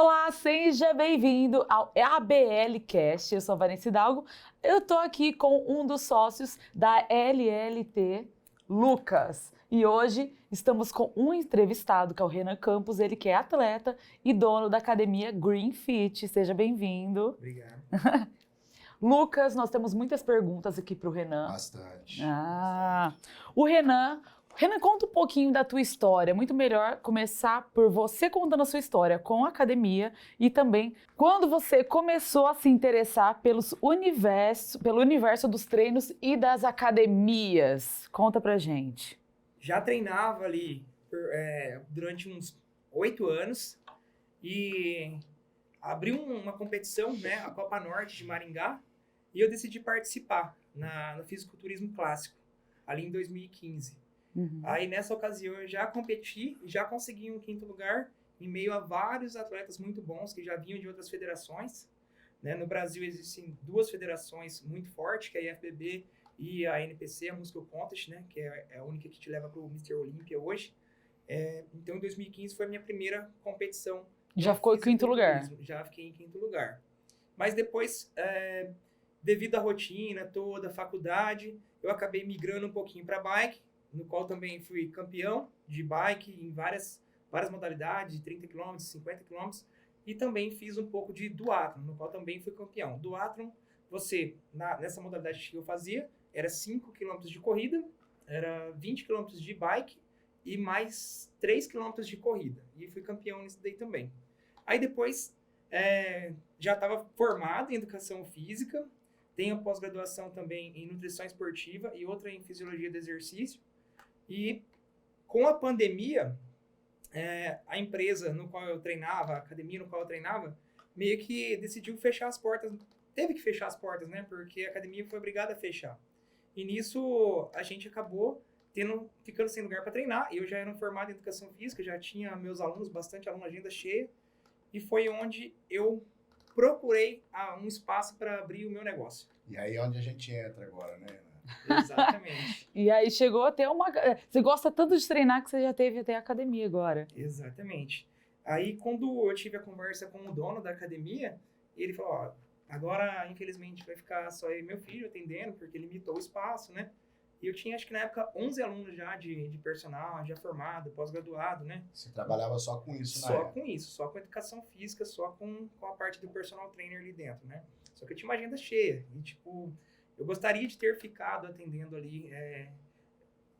Olá, seja bem-vindo ao ABL Cast. Eu sou a Vanessa Hidalgo. Eu tô aqui com um dos sócios da LLT, Lucas. E hoje estamos com um entrevistado, que é o Renan Campos, ele que é atleta e dono da academia Green Fit. Seja bem-vindo. Obrigado. Lucas, nós temos muitas perguntas aqui para o Renan. Bastante. O Renan, conta um pouquinho da tua história. É muito melhor começar por você contando a sua história com a academia e também quando você começou a se interessar pelo universo dos treinos e das academias. Conta pra gente. Já treinava ali durante uns 8 anos e abriu uma competição, né, a Copa Norte de Maringá, e eu decidi participar no fisiculturismo clássico, ali em 2015. Aí, nessa ocasião, eu já competi, já consegui um 5º lugar, em meio a vários atletas muito bons que já vinham de outras federações. Né? No Brasil, existem 2 federações muito fortes, que é a IFBB e a NPC, a Muscle Contest, né? Que é a única que te leva para o Mr. Olympia hoje. Então, em 2015, foi a minha primeira competição. Já ficou em 5º lugar? Já fiquei em 5º lugar. Mas depois, devido à rotina toda, faculdade, eu acabei migrando um pouquinho para bike, no qual também fui campeão de bike em várias modalidades, de 30 km, 50 km, e também fiz um pouco de duatlon, no qual também fui campeão. Duatlon, nessa modalidade que eu fazia, era 5 km de corrida, era 20 km de bike e mais 3 km de corrida. E fui campeão nisso daí também. Aí depois, já estava formado em educação física, tenho pós-graduação também em nutrição esportiva e outra em fisiologia do exercício. E com a pandemia, a empresa no qual eu treinava, a academia no qual eu treinava, meio que decidiu fechar as portas. Teve que fechar as portas, né? Porque a academia foi obrigada a fechar. E nisso a gente acabou ficando sem lugar para treinar. Eu já era formado em educação física, já tinha meus alunos, bastante aluno, agenda cheia. E foi onde eu procurei um espaço para abrir o meu negócio. E aí é onde a gente entra agora, né? Exatamente. E aí chegou até Você gosta tanto de treinar que você já teve até a academia agora. Exatamente. Aí, quando eu tive a conversa com o dono da academia, ele falou, ó, agora, infelizmente, vai ficar só eu e meu filho atendendo, porque limitou o espaço, né? E eu tinha, acho que na época, 11 alunos já de personal, já formado, pós-graduado, né? Você trabalhava só com isso, Só com isso, só com educação física, só com a parte do personal trainer ali dentro, né? Só que eu tinha uma agenda cheia. E, tipo, eu gostaria de ter ficado atendendo ali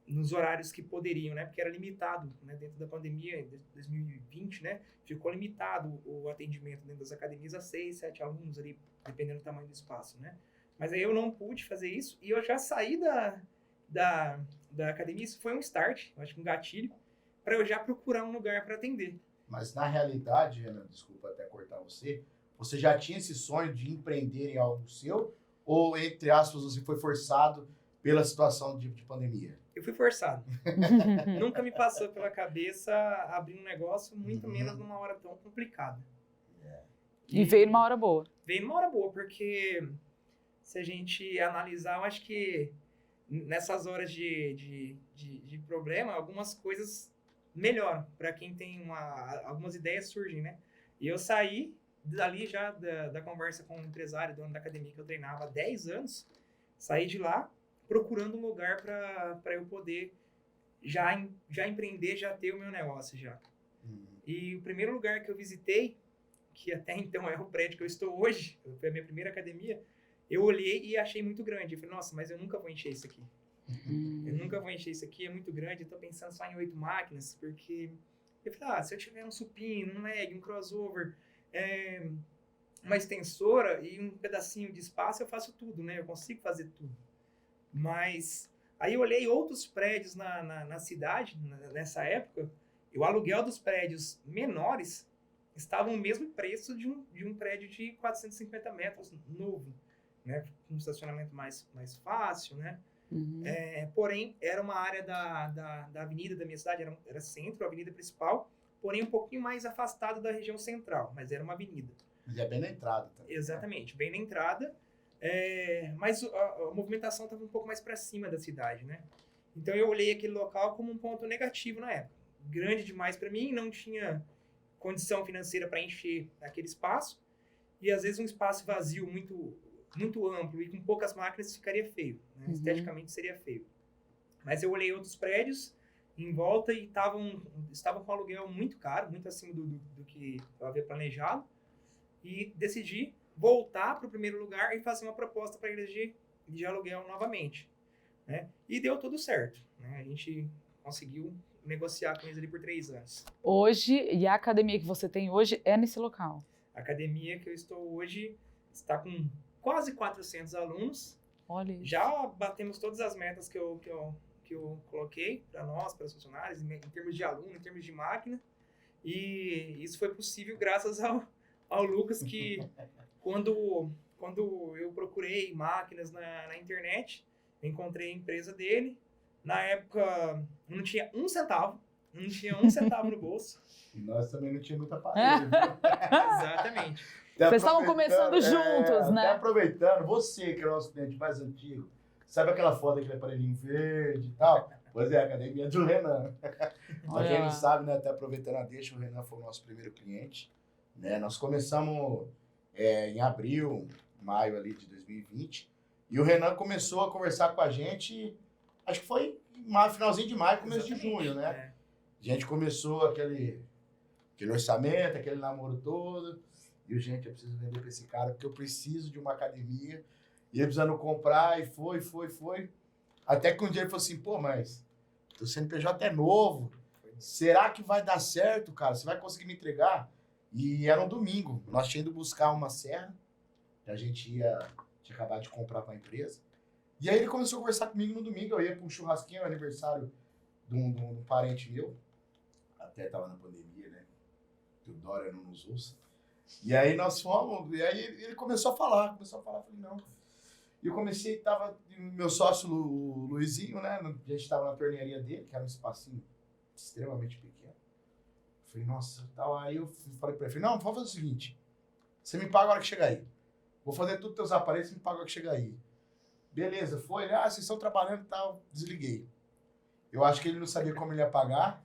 nos horários que poderiam, né? Porque era limitado, né? Dentro da pandemia, de 2020, né? Ficou limitado o atendimento dentro das academias a 6, 7 alunos ali, dependendo do tamanho do espaço, né? Mas aí eu não pude fazer isso e eu já saí da academia. Isso foi um start, eu acho que um gatilho, para eu já procurar um lugar para atender. Mas na realidade, Renan, desculpa até cortar você já tinha esse sonho de empreender em algo seu? Ou, entre aspas, você foi forçado pela situação de pandemia? Eu fui forçado. Nunca me passou pela cabeça abrir um negócio, muito menos numa hora tão complicada. E veio numa hora boa. Veio numa hora boa, porque se a gente analisar, eu acho que nessas horas de problema, algumas coisas melhoram. Para quem tem algumas ideias surgem, né? E eu saí dali já da conversa com o empresário, dono da academia que eu treinava há 10 anos, saí de lá procurando um lugar para eu poder já empreender, já ter o meu negócio já. E o primeiro lugar que eu visitei, que até então é o prédio que eu estou hoje, foi a minha primeira academia, eu olhei e achei muito grande. Eu falei, nossa, mas eu nunca vou encher isso aqui. Eu nunca vou encher isso aqui, é muito grande, eu tô pensando só em 8 máquinas, porque eu falei, se eu tiver um supino, um leg, um crossover, uma extensora e um pedacinho de espaço, eu faço tudo, né? Eu consigo fazer tudo. Mas aí eu olhei outros prédios na cidade, nessa época, e o aluguel dos prédios menores estavam o mesmo preço de um prédio de 450 metros novo, né? Com um estacionamento mais fácil, né? Porém, era uma área da avenida da minha cidade, era centro, a avenida principal, porém um pouquinho mais afastado da região central, mas era uma avenida. Mas é bem na entrada também. Exatamente, bem na entrada, mas a movimentação estava um pouco mais para cima da cidade, né? Então eu olhei aquele local como um ponto negativo na época. Grande demais para mim, não tinha condição financeira para encher aquele espaço, e às vezes um espaço vazio muito, muito amplo e com poucas máquinas ficaria feio, né? Esteticamente seria feio. Mas eu olhei outros prédios em volta e estavam com aluguel muito caro, muito acima do que eu havia planejado, e decidi voltar para o primeiro lugar e fazer uma proposta para eles de aluguel novamente, né? E deu tudo certo, né? A gente conseguiu negociar com eles ali por 3 anos. Hoje, e a academia que você tem hoje é nesse local? A academia que eu estou hoje está com quase 400 alunos. Olha isso. Já batemos todas as metas que eu coloquei para nós, para os funcionários, em termos de aluno, em termos de máquina. E isso foi possível graças ao Lucas, que quando eu procurei máquinas na internet, eu encontrei a empresa dele. Na época, não tinha um centavo no bolso. E nós também não tínhamos muita aparelho. Exatamente. Vocês estavam começando juntos, né? Até aproveitando, você que é o nosso cliente mais antigo, sabe aquela foto daquele aparelhinho verde e tal? Pois é, a academia do Renan. Pra quem não sabe, né, até aproveitando a deixa, o Renan foi o nosso primeiro cliente. Né? Nós começamos em abril, maio ali de 2020, e o Renan começou a conversar com a gente, acho que foi finalzinho de maio, começo de junho, né? É. A gente começou aquele orçamento, aquele namoro todo. E eu, gente, eu preciso vender pra esse cara, porque eu preciso de uma academia. E ele precisando comprar, e foi. Até que um dia ele falou assim, pô, mas o CNPJ é novo. Será que vai dar certo, cara? Você vai conseguir me entregar? E era um domingo. Nós tínhamos ido buscar uma serra, que a gente tinha acabado de comprar pra empresa. E aí ele começou a conversar comigo no domingo. Eu ia pra um churrasquinho, aniversário de um parente meu. Até tava na pandemia, né? Que o Dória não nos usa. E aí nós fomos, e aí ele começou a falar, falei, não. E eu comecei, tava meu sócio, o Luizinho, né? A gente tava na tornearia dele, que era um espacinho extremamente pequeno. Falei, nossa, tal. Aí eu falei pra ele, não, vamos fazer o seguinte, você me paga a hora que chegar aí. Vou fazer tudo teus aparelhos, você me paga a hora que chegar aí. Beleza, foi, ele, vocês estão trabalhando e tal, desliguei. Eu acho que ele não sabia como ele ia pagar,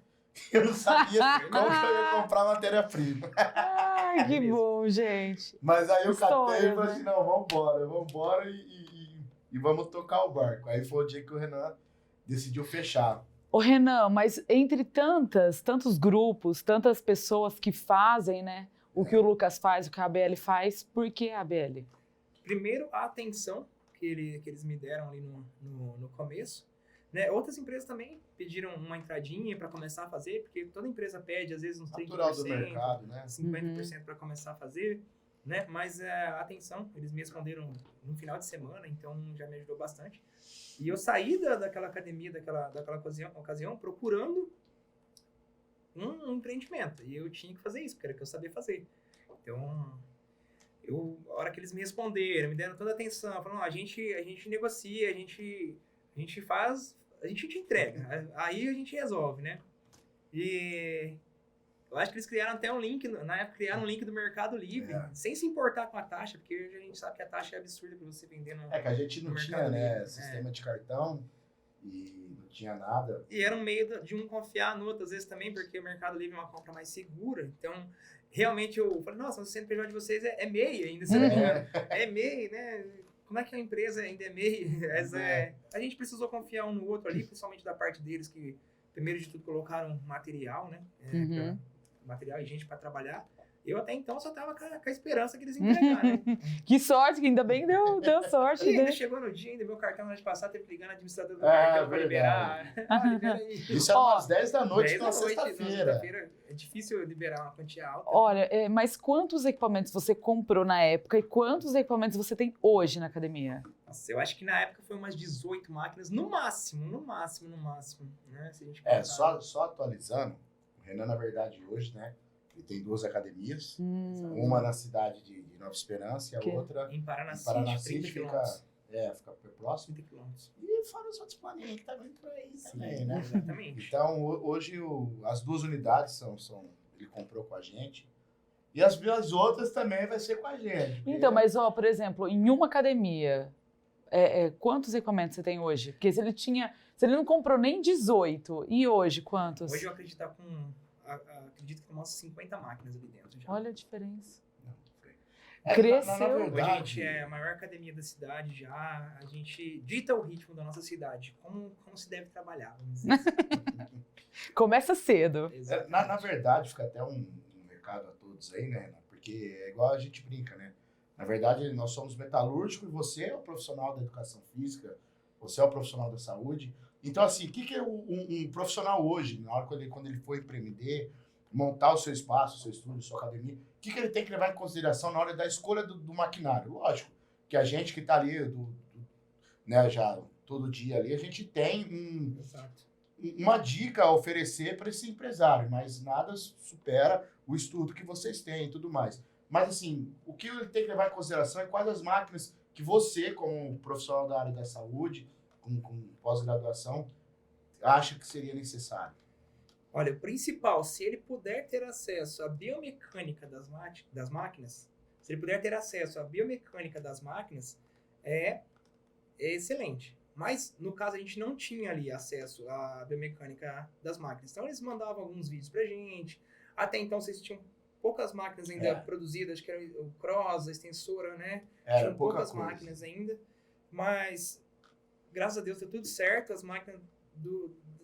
eu não sabia como que eu ia comprar matéria-prima. Ai, que bom, gente. Mas aí eu catei e Histórias, falei assim, não, vambora e vamos tocar o barco. Aí foi o dia que o Renan decidiu fechar. Ô Renan, mas entre tantos grupos, tantas pessoas que fazem, né, o que o Lucas faz, o que a ABL faz, por que a ABL? Primeiro, a atenção que eles me deram ali no começo. Né? Outras empresas também pediram uma entradinha para começar a fazer, porque toda empresa pede, às vezes, uns 30%, Natural do mercado, né? 50% para começar a fazer, né? Mas atenção, eles me responderam no final de semana, então já me ajudou bastante. E eu saí daquela academia, daquela ocasião, procurando um empreendimento. E eu tinha que fazer isso, porque era o que eu sabia fazer. Então, a hora que eles me responderam, me deram toda a atenção, falaram, a gente negocia, a gente faz, a gente te entrega, aí a gente resolve, né? E eu acho que eles criaram até um link, na época criaram um link do Mercado Livre, sem se importar com a taxa, porque hoje a gente sabe que a taxa é absurda para você vender no que a gente não tinha, né, Livre. sistema de cartão e não tinha nada. E era um meio de um confiar no outro, às vezes também, porque o Mercado Livre é uma compra mais segura, então realmente eu falei, nossa, o CNPJ de vocês é MEI ainda, se não me engano. É MEI, né? Como é que a empresa ainda é MEI? A gente precisou confiar um no outro ali, principalmente da parte deles, que primeiro de tudo colocaram material, né? Material e gente para trabalhar. Eu até então só tava com a esperança que eles entregaram, né? Que sorte, que ainda bem deu sorte. E ainda né? chegou no dia, ainda meu cartão na de passar, teve que ligar no administrador do cartão para liberar. Libera aí. Isso era umas 10 da noite 10 na da noite, sexta-feira. É difícil liberar uma quantia alta. Olha, mas quantos equipamentos você comprou na época e quantos equipamentos você tem hoje na academia? Nossa, eu acho que na época foi umas 18 máquinas, no máximo, né? Se a gente Só atualizando, o Renan, na verdade, hoje, né, ele tem 2 academias, uma na cidade de Nova Esperança e a outra em Paraná City, fica próximo. 30 quilômetros. E fora os outros planinhos que tá vindo por aí também, né? Exatamente. Então, hoje, as 2 unidades ele comprou com a gente. E as outras também vai ser com a gente. Então, mas, por exemplo, em uma academia, quantos equipamentos você tem hoje? Porque se ele não comprou nem 18, e hoje quantos? Hoje eu acredito que tá com acredito que tem umas 50 máquinas ali dentro já. Olha a diferença. Na Hoje a verdade, gente é a maior academia da cidade já, a gente dita o ritmo da nossa cidade, como se deve trabalhar, vamos dizer assim. Começa cedo. na verdade, fica até um recado a todos aí, né? Porque é igual a gente brinca, né? Na verdade, nós somos metalúrgicos e você é o profissional da educação física, você é o profissional da saúde. Então, assim, o que é um profissional hoje, na hora quando ele for empreender, montar o seu espaço, o seu estúdio, a sua academia, o que ele tem que levar em consideração na hora da escolha do maquinário? Lógico, que a gente que está ali, né, já todo dia ali, a gente tem uma dica a oferecer para esse empresário, mas nada supera o estudo que vocês têm e tudo mais. Mas, assim, o que ele tem que levar em consideração é quais as máquinas que você, como profissional da área da saúde, com pós-graduação, acha que seria necessário. Olha, o principal, se ele puder ter acesso à biomecânica das máquinas, se ele puder ter acesso à biomecânica das máquinas, é excelente. Mas, no caso, a gente não tinha ali acesso à biomecânica das máquinas. Então, eles mandavam alguns vídeos pra gente. Até então, vocês tinham poucas máquinas ainda produzidas, que era o Cross, a extensora, né? Tinham poucas máquinas ainda. Mas, graças a Deus, deu tudo certo. As máquinas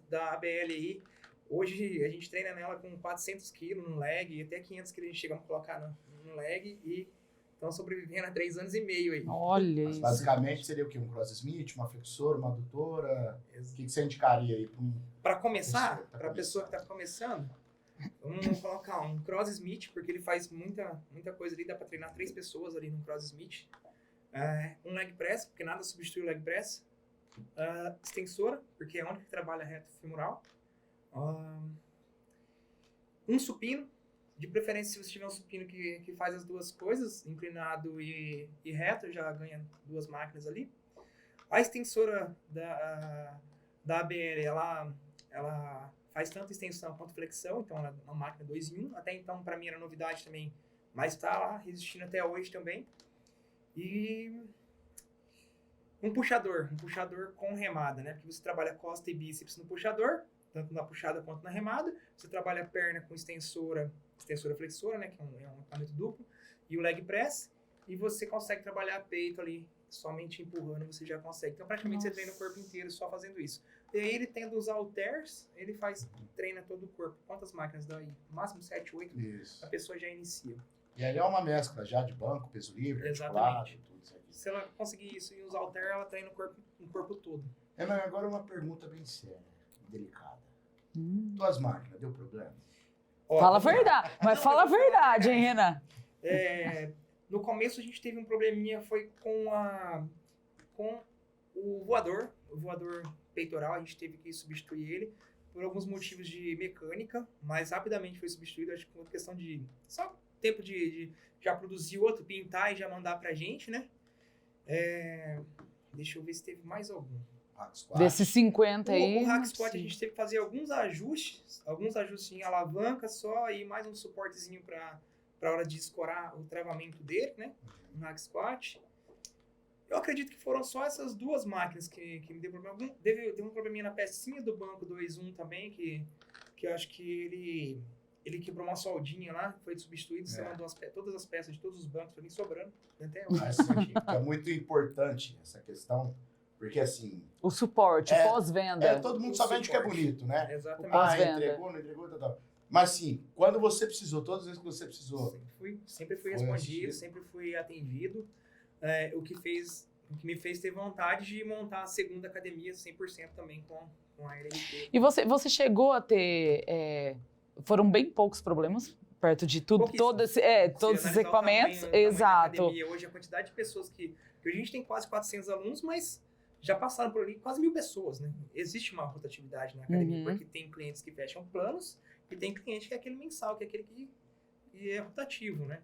da ABL aí, hoje a gente treina nela com 400 kg no leg, e até 500 kg a gente chegamos a colocar no leg, e estão sobrevivendo há 3 anos e meio aí. Olha Mas isso. basicamente seria o quê? Um cross Smith, uma flexora, uma adutora? O que você indicaria aí? Para começar, para a pessoa que está começando, vamos colocar um cross Smith, porque ele faz muita coisa ali, dá para treinar 3 pessoas ali no cross Smith. Um leg press, porque nada substitui o leg press. Extensora, porque é onde que trabalha reto femoral. Um supino, de preferência se você tiver um supino que faz as duas coisas, inclinado e reto, já ganha 2 máquinas ali. A extensora da ABL, ela faz tanto extensão quanto flexão, então ela é uma máquina 2 em 1. Até então, para mim, era novidade também, mas está lá, resistindo até hoje também. E um puxador com remada, né? Porque você trabalha costa e bíceps no puxador, tanto na puxada quanto na remada. Você trabalha a perna com extensora flexora, né? Que é um equipamento duplo, e o leg press. E você consegue trabalhar peito ali, somente empurrando, você já consegue. Então, praticamente, você treina o corpo inteiro só fazendo isso. E aí, ele tendo os halters, ele treina todo o corpo. Quantas máquinas dá aí? No máximo 7, 8, Isso. a pessoa já inicia. E aí é uma mescla já de banco, peso livre, Exatamente. articulado, tudo isso aqui. Se ela conseguir isso e usar o halter, ela treina o corpo todo. Mas agora uma pergunta bem séria, delicada. Tuas máquinas, deu problema? Fala a verdade, mas fala a verdade, hein, Renan? No começo a gente teve um probleminha, foi com o voador peitoral, a gente teve que substituir ele por alguns motivos de mecânica, mas rapidamente foi substituído, acho que por questão de só tempo de já produzir outro, pintar e já mandar pra gente, né? Deixa eu ver se teve mais algum. Desses 50 aí. O Hack Squat a gente teve que fazer alguns ajustes em alavanca só e mais um suportezinho para hora de escorar o travamento dele, né? No Hack Squat. Eu acredito que foram só essas 2 máquinas que me deu problema. Deu um probleminha na pecinha do banco 2.1 também, que eu acho que ele quebrou uma soldinha lá, foi substituído, você mandou todas as peças de todos os bancos para mim sobrando. Até É muito importante essa questão. Porque assim... O suporte, pós-venda. Todo mundo só vende o que é bonito, né? Exatamente. Entregou, não entregou, tal. Mas assim, quando você precisou, todas as vezes que você precisou... Sempre fui respondido, sempre fui atendido. O que me fez ter vontade de montar a segunda academia 100% também com a LLT. E você chegou a ter... foram bem poucos problemas perto de tudo, todos esses equipamentos. Exato. Academia, hoje a quantidade de pessoas que a gente tem quase 400 alunos, mas já passaram por ali quase 1.000 pessoas, né? Existe uma rotatividade na academia, porque tem clientes que fecham planos e tem cliente que é aquele mensal, que é aquele que é rotativo, né?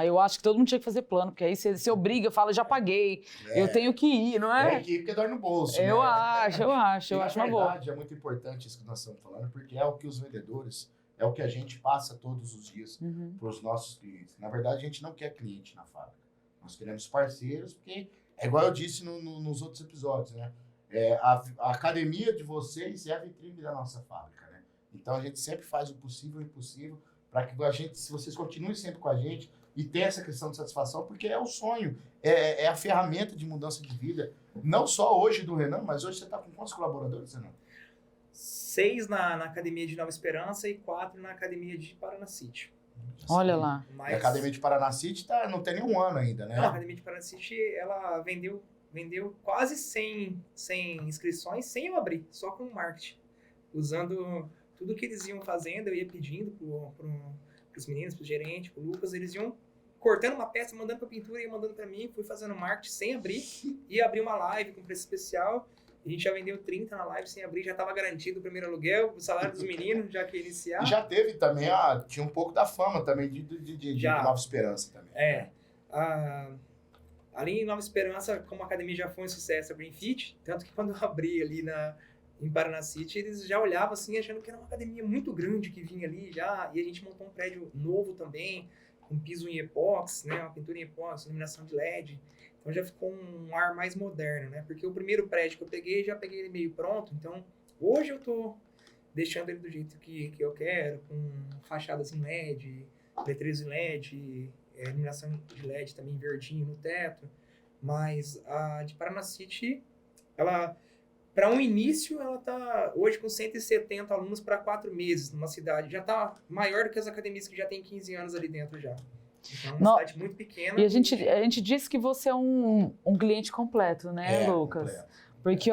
Eu acho que todo mundo tinha que fazer plano, porque aí você obriga, fala, já paguei, eu tenho que ir, não é? Tem que ir porque dói no bolso, Eu né? acho uma boa. Na verdade, é muito importante isso que nós estamos falando, porque é o que os vendedores, é o que a gente passa todos os dias para os nossos clientes. Na verdade, a gente não quer cliente na fábrica. Nós queremos parceiros, porque é igual eu disse nos outros episódios, né? A academia de vocês é a vitrine da nossa fábrica, né? Então a gente sempre faz o possível e o impossível para que a gente, se vocês continuem sempre com a gente e tenham essa questão de satisfação, porque é o sonho, é a ferramenta de mudança de vida. Não só hoje do Renan, mas hoje você está com quantos colaboradores, Renan? 6 na Academia de Nova Esperança e 4 na Academia de Paraná City. Olha lá. E a Academia de Paraná City não tem nenhum ano ainda, né? Não, a Academia de Paraná City, ela vendeu quase 100 inscrições sem eu abrir, só com marketing. Usando tudo que eles iam fazendo, eu ia pedindo pros meninos, pro gerente, pro Lucas, eles iam cortando uma peça, mandando pra pintura e mandando pra mim, fui fazendo marketing sem abrir, e abri uma live com preço especial. A gente já vendeu 30 na live sem abrir, já estava garantido o primeiro aluguel, o salário dos meninos, já que ia iniciar. E já teve também, tinha um pouco da fama também de Nova Esperança também. Ali em Nova Esperança, como a academia já foi um sucesso, a Green Fit, tanto que quando eu abri ali em Paraná City, eles já olhavam assim, achando que era uma academia muito grande que vinha ali já, e a gente montou um prédio novo também, com piso em epóxi, né, uma pintura em epóxi, iluminação de LED. Então já ficou um ar mais moderno, né? Porque o primeiro prédio que eu peguei, já peguei ele meio pronto. Então, hoje eu tô deixando ele do jeito que eu quero, com fachadas em LED, letreiros em LED, iluminação de LED também verdinho no teto. Mas a de Paraná City, ela, para um início, ela tá hoje com 170 alunos para 4 meses numa cidade. Já tá maior do que as academias que já tem 15 anos ali dentro já. Então, é uma cidade muito pequena. E a gente disse que você é um cliente completo, né, Lucas? Completo. Porque,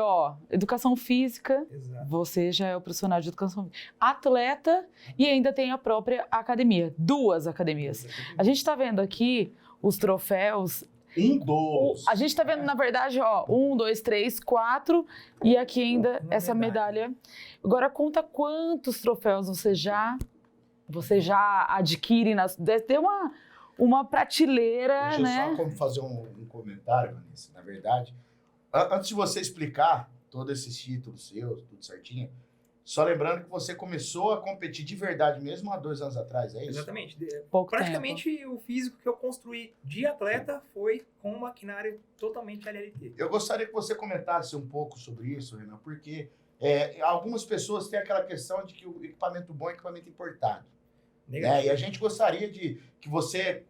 educação física, Exato. Você já é o profissional de educação física. Atleta e ainda tem a própria academia. 2 academias. A gente está vendo aqui os troféus. A gente está vendo, na verdade, 1, 2, 3, 4 e aqui ainda essa medalha. Agora, conta quantos troféus você já adquire. Deve uma prateleira, Deixa né? eu só fazer um comentário, Vanessa. Na verdade, antes de você explicar todos esses títulos seus, tudo certinho, só lembrando que você começou a competir de verdade mesmo há 2 anos atrás, é isso? Exatamente. Praticamente o físico que eu construí de atleta foi com um maquinário totalmente LLT. Eu gostaria que você comentasse um pouco sobre isso, Renan, porque algumas pessoas têm aquela questão de que o equipamento bom é equipamento importado. Né? E a gente gostaria que você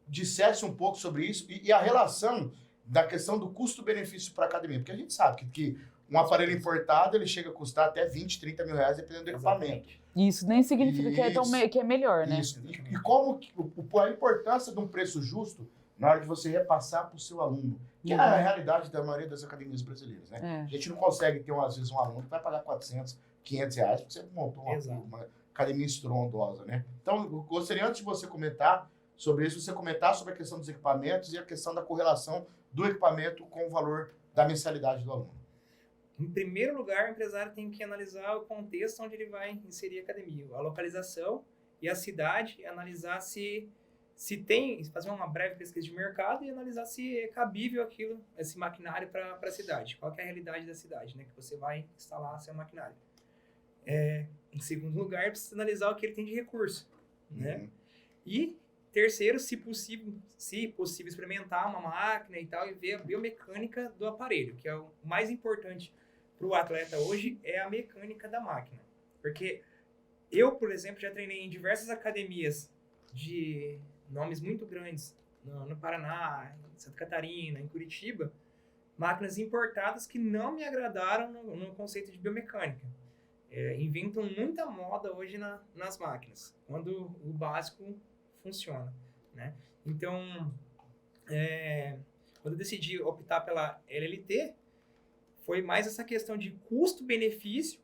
dissesse um pouco sobre isso e a relação da questão do custo-benefício para a academia. Porque a gente sabe que um aparelho importado ele chega a custar até 20, 30 mil reais, dependendo do equipamento. Isso nem significa que é melhor, né? Isso. E como a importância de um preço justo na hora de você repassar para o seu aluno, que é a realidade da maioria das academias brasileiras, né? A gente não consegue ter, às vezes, um aluno que vai pagar 400, 500 reais porque você montou uma academia estrondosa, né? Então, eu gostaria, antes de você comentar sobre isso, você comentar sobre a questão dos equipamentos e a questão da correlação do equipamento com o valor da mensalidade do aluno. Em primeiro lugar, o empresário tem que analisar o contexto onde ele vai inserir a academia, a localização e a cidade, analisar se tem, fazer uma breve pesquisa de mercado e analisar se é cabível esse maquinário para a cidade, qual que é a realidade da cidade, né, que você vai instalar seu maquinário. Em segundo lugar, precisa analisar o que ele tem de recurso, né? E terceiro, se possível experimentar uma máquina e tal e ver a biomecânica do aparelho, que é o mais importante para o atleta hoje, é a mecânica da máquina. Porque eu, por exemplo, já treinei em diversas academias de nomes muito grandes, no Paraná, em Santa Catarina, em Curitiba, máquinas importadas que não me agradaram no conceito de biomecânica. Inventam muita moda hoje nas máquinas, quando o básico funciona, né? Então, quando eu decidi optar pela LLT, foi mais essa questão de custo-benefício,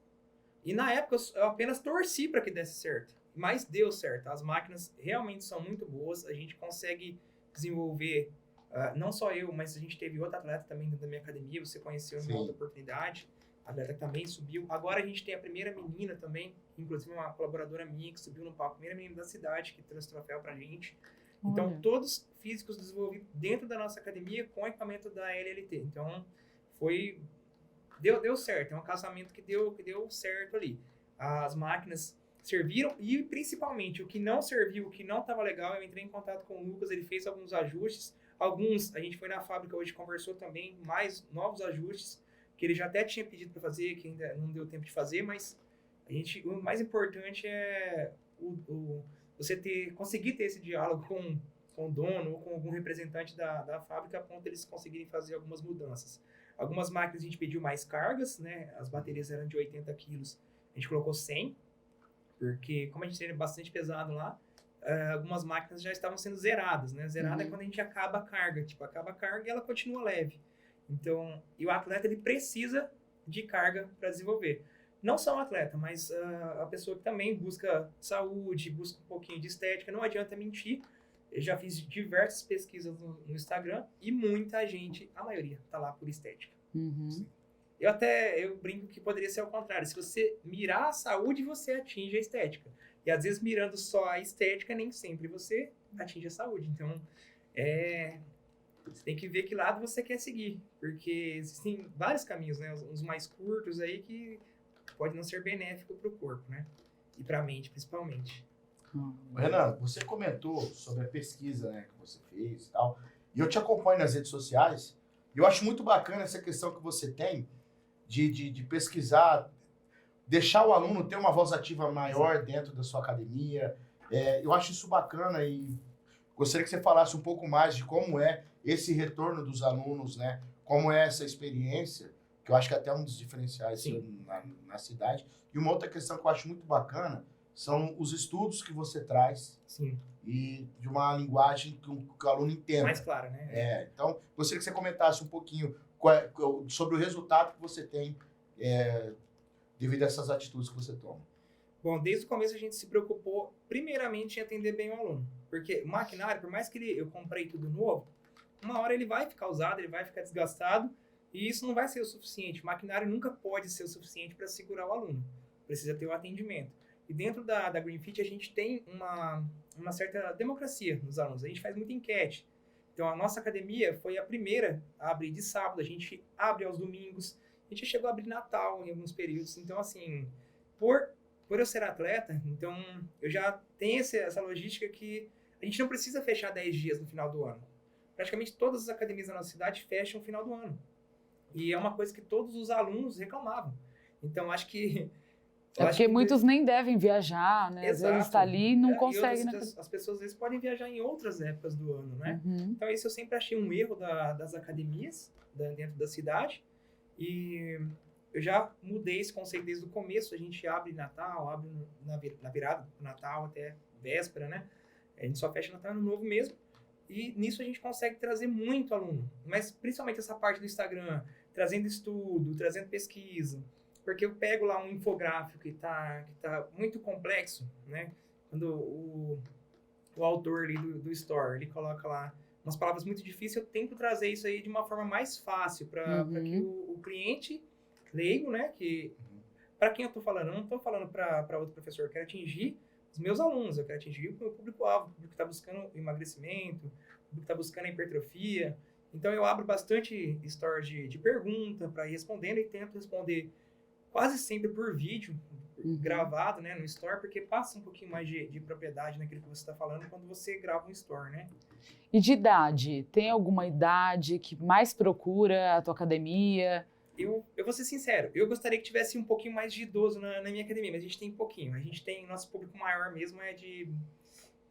e na época eu apenas torci para que desse certo, mas deu certo. As máquinas realmente são muito boas, a gente consegue desenvolver, não só eu, mas a gente teve outro atleta também dentro da minha academia, você conheceu em uma outra oportunidade, a atleta também subiu. Agora a gente tem a primeira menina também, inclusive uma colaboradora minha que subiu no palco, a primeira menina da cidade que trouxe troféu pra gente. Então, todos físicos desenvolvidos dentro da nossa academia com equipamento da LLT. Então, deu certo. É um casamento que deu certo ali. As máquinas serviram e, principalmente, o que não serviu, o que não estava legal, eu entrei em contato com o Lucas, ele fez alguns ajustes. Alguns, a gente foi na fábrica hoje, conversou também, mais novos ajustes, que ele já até tinha pedido para fazer, que ainda não deu tempo de fazer, mas O mais importante é você conseguir ter esse diálogo com o dono ou com algum representante da fábrica a ponto de eles conseguirem fazer algumas mudanças. Algumas máquinas a gente pediu mais cargas, né? As baterias eram de 80 quilos, a gente colocou 100, porque como a gente tem bastante pesado lá, algumas máquinas já estavam sendo zeradas, né? Zerada é quando a gente acaba a carga, acaba a carga e ela continua leve. Então, e o atleta ele precisa de carga para desenvolver. Não só o atleta, mas a pessoa que também busca saúde, busca um pouquinho de estética, não adianta mentir. Eu já fiz diversas pesquisas no Instagram e muita gente, a maioria, tá lá por estética. Uhum. Eu brinco que poderia ser ao contrário. Se você mirar a saúde, você atinge a estética. E às vezes mirando só a estética, nem sempre você atinge a saúde. Então, você tem que ver que lado você quer seguir. Porque existem vários caminhos, né? Uns mais curtos aí que pode não ser benéfico para o corpo, né? E para a mente, principalmente. Renan, você comentou sobre a pesquisa, né, que você fez e tal, e eu te acompanho nas redes sociais, e eu acho muito bacana essa questão que você tem de pesquisar, deixar o aluno ter uma voz ativa maior dentro da sua academia. Eu acho isso bacana e gostaria que você falasse um pouco mais de como é esse retorno dos alunos, né? Como é essa experiência, que eu acho que é até um dos diferenciais na cidade. E uma outra questão que eu acho muito bacana são os estudos que você traz. Sim. E de uma linguagem que o aluno entenda. Mais clara, né? Então, gostaria que você comentasse um pouquinho sobre o resultado que você tem devido a essas atitudes que você toma. Bom, desde o começo a gente se preocupou primeiramente em atender bem o aluno. Porque o maquinário, por mais que eu comprei tudo novo, uma hora ele vai ficar usado, ele vai ficar desgastado, e isso não vai ser o suficiente. O maquinário nunca pode ser o suficiente para segurar o aluno. Precisa ter o atendimento. E dentro da Green Fit a gente tem uma certa democracia nos alunos. A gente faz muita enquete. Então a nossa academia foi a primeira a abrir de sábado. A gente abre aos domingos. A gente chegou a abrir Natal em alguns períodos. Então assim, por eu ser atleta, então eu já tenho essa logística que a gente não precisa fechar 10 dias no final do ano. Praticamente todas as academias da nossa cidade fecham no final do ano. E é uma coisa que todos os alunos reclamavam. Então acho que porque muitos nem devem viajar, né? Exato. Às vezes está ali e não consegue, né? As pessoas às vezes podem viajar em outras épocas do ano, né? Então isso eu sempre achei um erro das academias dentro da cidade. E eu já mudei esse conceito desde o começo. A gente abre Natal, abre na virada do Natal até véspera, né? A gente só fecha Natal e Ano Novo mesmo. E nisso a gente consegue trazer muito aluno. Mas principalmente essa parte do Instagram, trazendo estudo, trazendo pesquisa. Porque eu pego lá um infográfico que tá muito complexo, né? Quando o autor ali do store, ele coloca lá umas palavras muito difíceis, eu tento trazer isso aí de uma forma mais fácil para que o cliente leigo, né? Que para quem eu tô falando? Eu não tô falando para outro professor, eu quero atingir os meus alunos, eu quero atingir o meu público-alvo, o público que está buscando emagrecimento, o público que está buscando hipertrofia. Então eu abro bastante stories de pergunta para ir respondendo e tento responder quase sempre por vídeo, gravado, né, no store, porque passa um pouquinho mais de propriedade naquilo que você está falando quando você grava um store, né? E de idade? Tem alguma idade que mais procura a tua academia? Eu vou ser sincero, eu gostaria que tivesse um pouquinho mais de idoso na minha academia, mas a gente tem pouquinho. Nosso público maior mesmo é de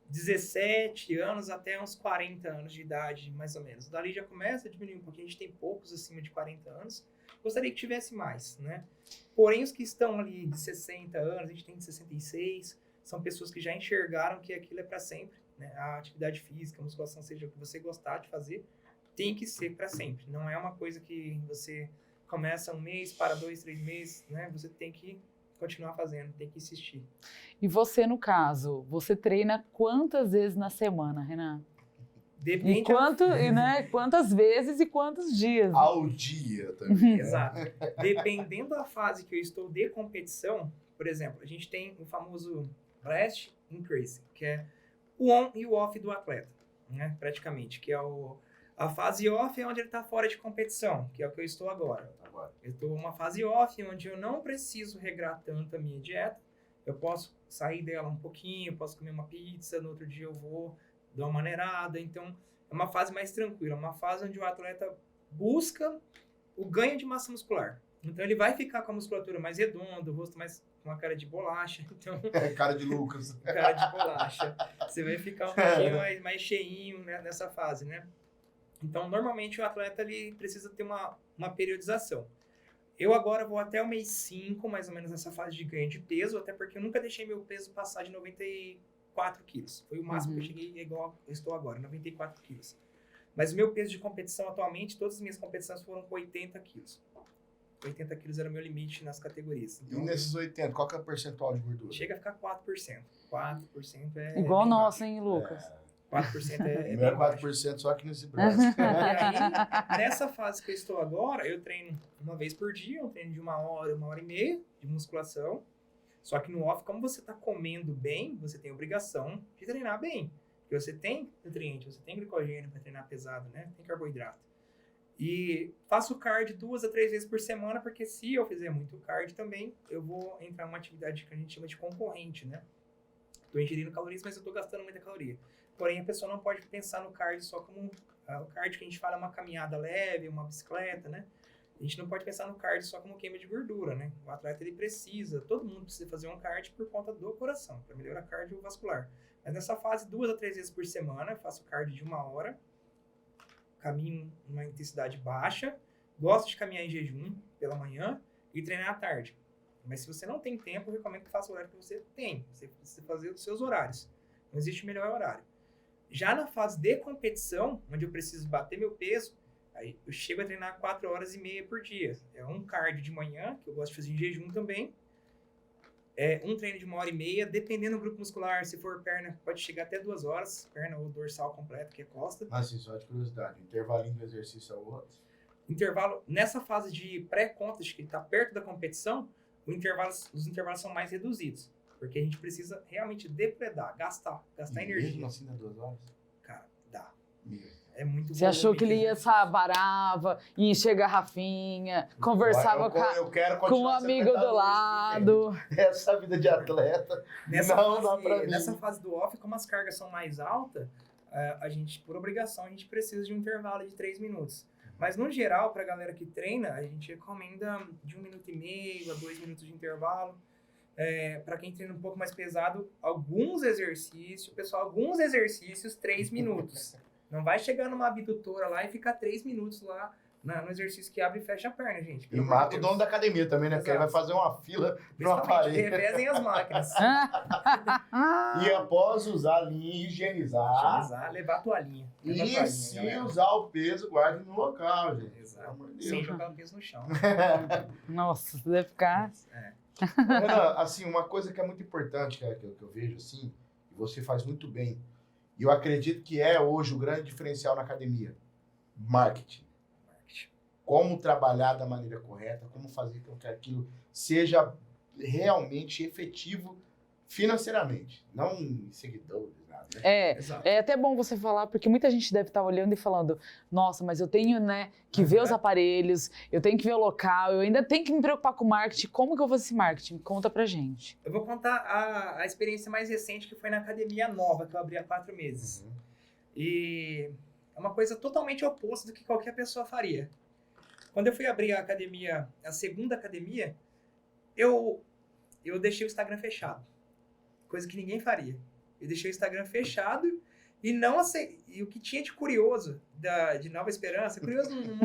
17 anos até uns 40 anos de idade, mais ou menos. Dali já começa a diminuir um pouquinho, a gente tem poucos acima de 40 anos. Gostaria que tivesse mais, né? Porém, os que estão ali de 60 anos, a gente tem de 66, são pessoas que já enxergaram que aquilo é para sempre, né? A atividade física, a musculação, seja o que você gostar de fazer, tem que ser para sempre. Não é uma coisa que você começa um mês, para 2, 3 meses, né? Você tem que continuar fazendo, tem que insistir. E você, no caso, você treina quantas vezes na semana, Renan? Depende Quantas vezes e quantos dias? Ao dia também. Exato. Dependendo da fase que eu estou de competição, por exemplo, a gente tem o famoso Blast Increase, que é o on e o off do atleta, né? Praticamente, que é a fase off é onde ele está fora de competição, que é o que eu estou agora. Eu estou numa fase off onde eu não preciso regrar tanto a minha dieta, eu posso sair dela um pouquinho, eu posso comer uma pizza, no outro dia eu vou dar uma maneirada. Então é uma fase mais tranquila, uma fase onde o atleta busca o ganho de massa muscular. Então ele vai ficar com a musculatura mais redonda, o rosto mais com a cara de bolacha. Então, É cara de Lucas. cara de bolacha. Você vai ficar um pouquinho mais cheinho, né, nessa fase, né? Então, normalmente o atleta ele precisa ter uma periodização. Eu agora vou até o mês 5, mais ou menos, nessa fase de ganho de peso, até porque eu nunca deixei meu peso passar de 94 quilos. Foi o máximo que eu cheguei, igual eu estou agora, 94 quilos. Mas o meu peso de competição atualmente, todas as minhas competições foram com 80 quilos. 80 quilos era o meu limite nas categorias. E nesses 80, qual que é o percentual de gordura? Chega a ficar 4%. 4% é Igual bem nosso, baixo. hein, Lucas? 4% é O bem meu é baixo. 4% só aqui nesse braço. E aí, nessa fase que eu estou agora, eu treino uma vez por dia, um treino de 1 hora e meia de musculação. Só que no off, como você está comendo bem, você tem a obrigação de treinar bem. Porque você tem nutriente, você tem glicogênio para treinar pesado, né? Tem carboidrato. E faço cardio 2 a 3 vezes por semana, porque se eu fizer muito cardio também, eu vou entrar numa atividade que a gente chama de concorrente, né? Estou ingerindo calorias, mas eu estou gastando muita caloria. Porém, a pessoa não pode pensar no cardio só como... o cardio que a gente fala é uma caminhada leve, uma bicicleta, né? A gente não pode pensar no cardio só como queima de gordura, né? O atleta, ele precisa, todo mundo precisa fazer um cardio por conta do coração, para melhorar cardiovascular. Mas nessa fase, 2 a 3 vezes por semana, eu faço cardio de 1 hora, caminho numa intensidade baixa, gosto de caminhar em jejum pela manhã e treinar à tarde. Mas se você não tem tempo, eu recomendo que faça o horário que você tem. Você precisa fazer os seus horários. Não existe melhor horário. Já na fase de competição, onde eu preciso bater meu peso, aí eu chego a treinar 4 horas e meia por dia. É um cardio de manhã, que eu gosto de fazer em jejum também. É um treino de 1 hora e meia, dependendo do grupo muscular. Se for perna, pode chegar até 2 horas. Perna ou dorsal completo, que é costa. Assim, só de curiosidade, o intervalinho do exercício é o outro? Intervalo, nessa fase de pré-contest, que está perto da competição, os intervalos são mais reduzidos. Porque a gente precisa realmente depredar, gastar energia. Mesmo assim dá 2 horas? Cara, dá. Meu. É muito Você achou que ele ia, sabe, varava, ia encher garrafinha, conversava Eu quero com um continuar amigo sendo do lado. Essa vida de atleta não dá pra mim. Nessa fase do off, como as cargas são mais altas, a gente, por obrigação, a gente precisa de um intervalo de 3 minutos. Mas, no geral, para a galera que treina, a gente recomenda de 1 minuto e meio a 2 minutos de intervalo. Para quem treina um pouco mais pesado, alguns exercícios, 3 minutos. Não vai chegar numa abdutora lá e ficar 3 minutos lá no exercício que abre e fecha a perna, gente. E mata o dono da academia também, né? Porque ele vai fazer uma fila no aparelho. Revezem as máquinas. E após usar a linha, higienizar. Levar a toalhinha. E se usar o peso, guarde no local, gente. Exato. Pelo amor de Sem Deus. jogar o peso no chão. Nossa, você deve ficar... Renan, assim, uma coisa que é muito importante, que eu vejo assim, e você faz muito bem, e eu acredito que é hoje o grande diferencial na academia, marketing. Como trabalhar da maneira correta, como fazer com que aquilo seja realmente efetivo financeiramente, não em seguidores, nada, né? Exato. É até bom você falar, porque muita gente deve estar olhando e falando, nossa, mas eu tenho, né, que ver os aparelhos, eu tenho que ver o local, eu ainda tenho que me preocupar com o marketing. Como que eu vou fazer esse marketing? Conta pra gente. Eu vou contar a experiência mais recente, que foi na academia nova, que eu abri há 4 meses. E é uma coisa totalmente oposta do que qualquer pessoa faria. Quando eu fui abrir a academia, a segunda academia, eu deixei o Instagram fechado. Coisa que ninguém faria. Eu deixei o Instagram fechado e não e o que tinha de curioso de Nova Esperança, curioso no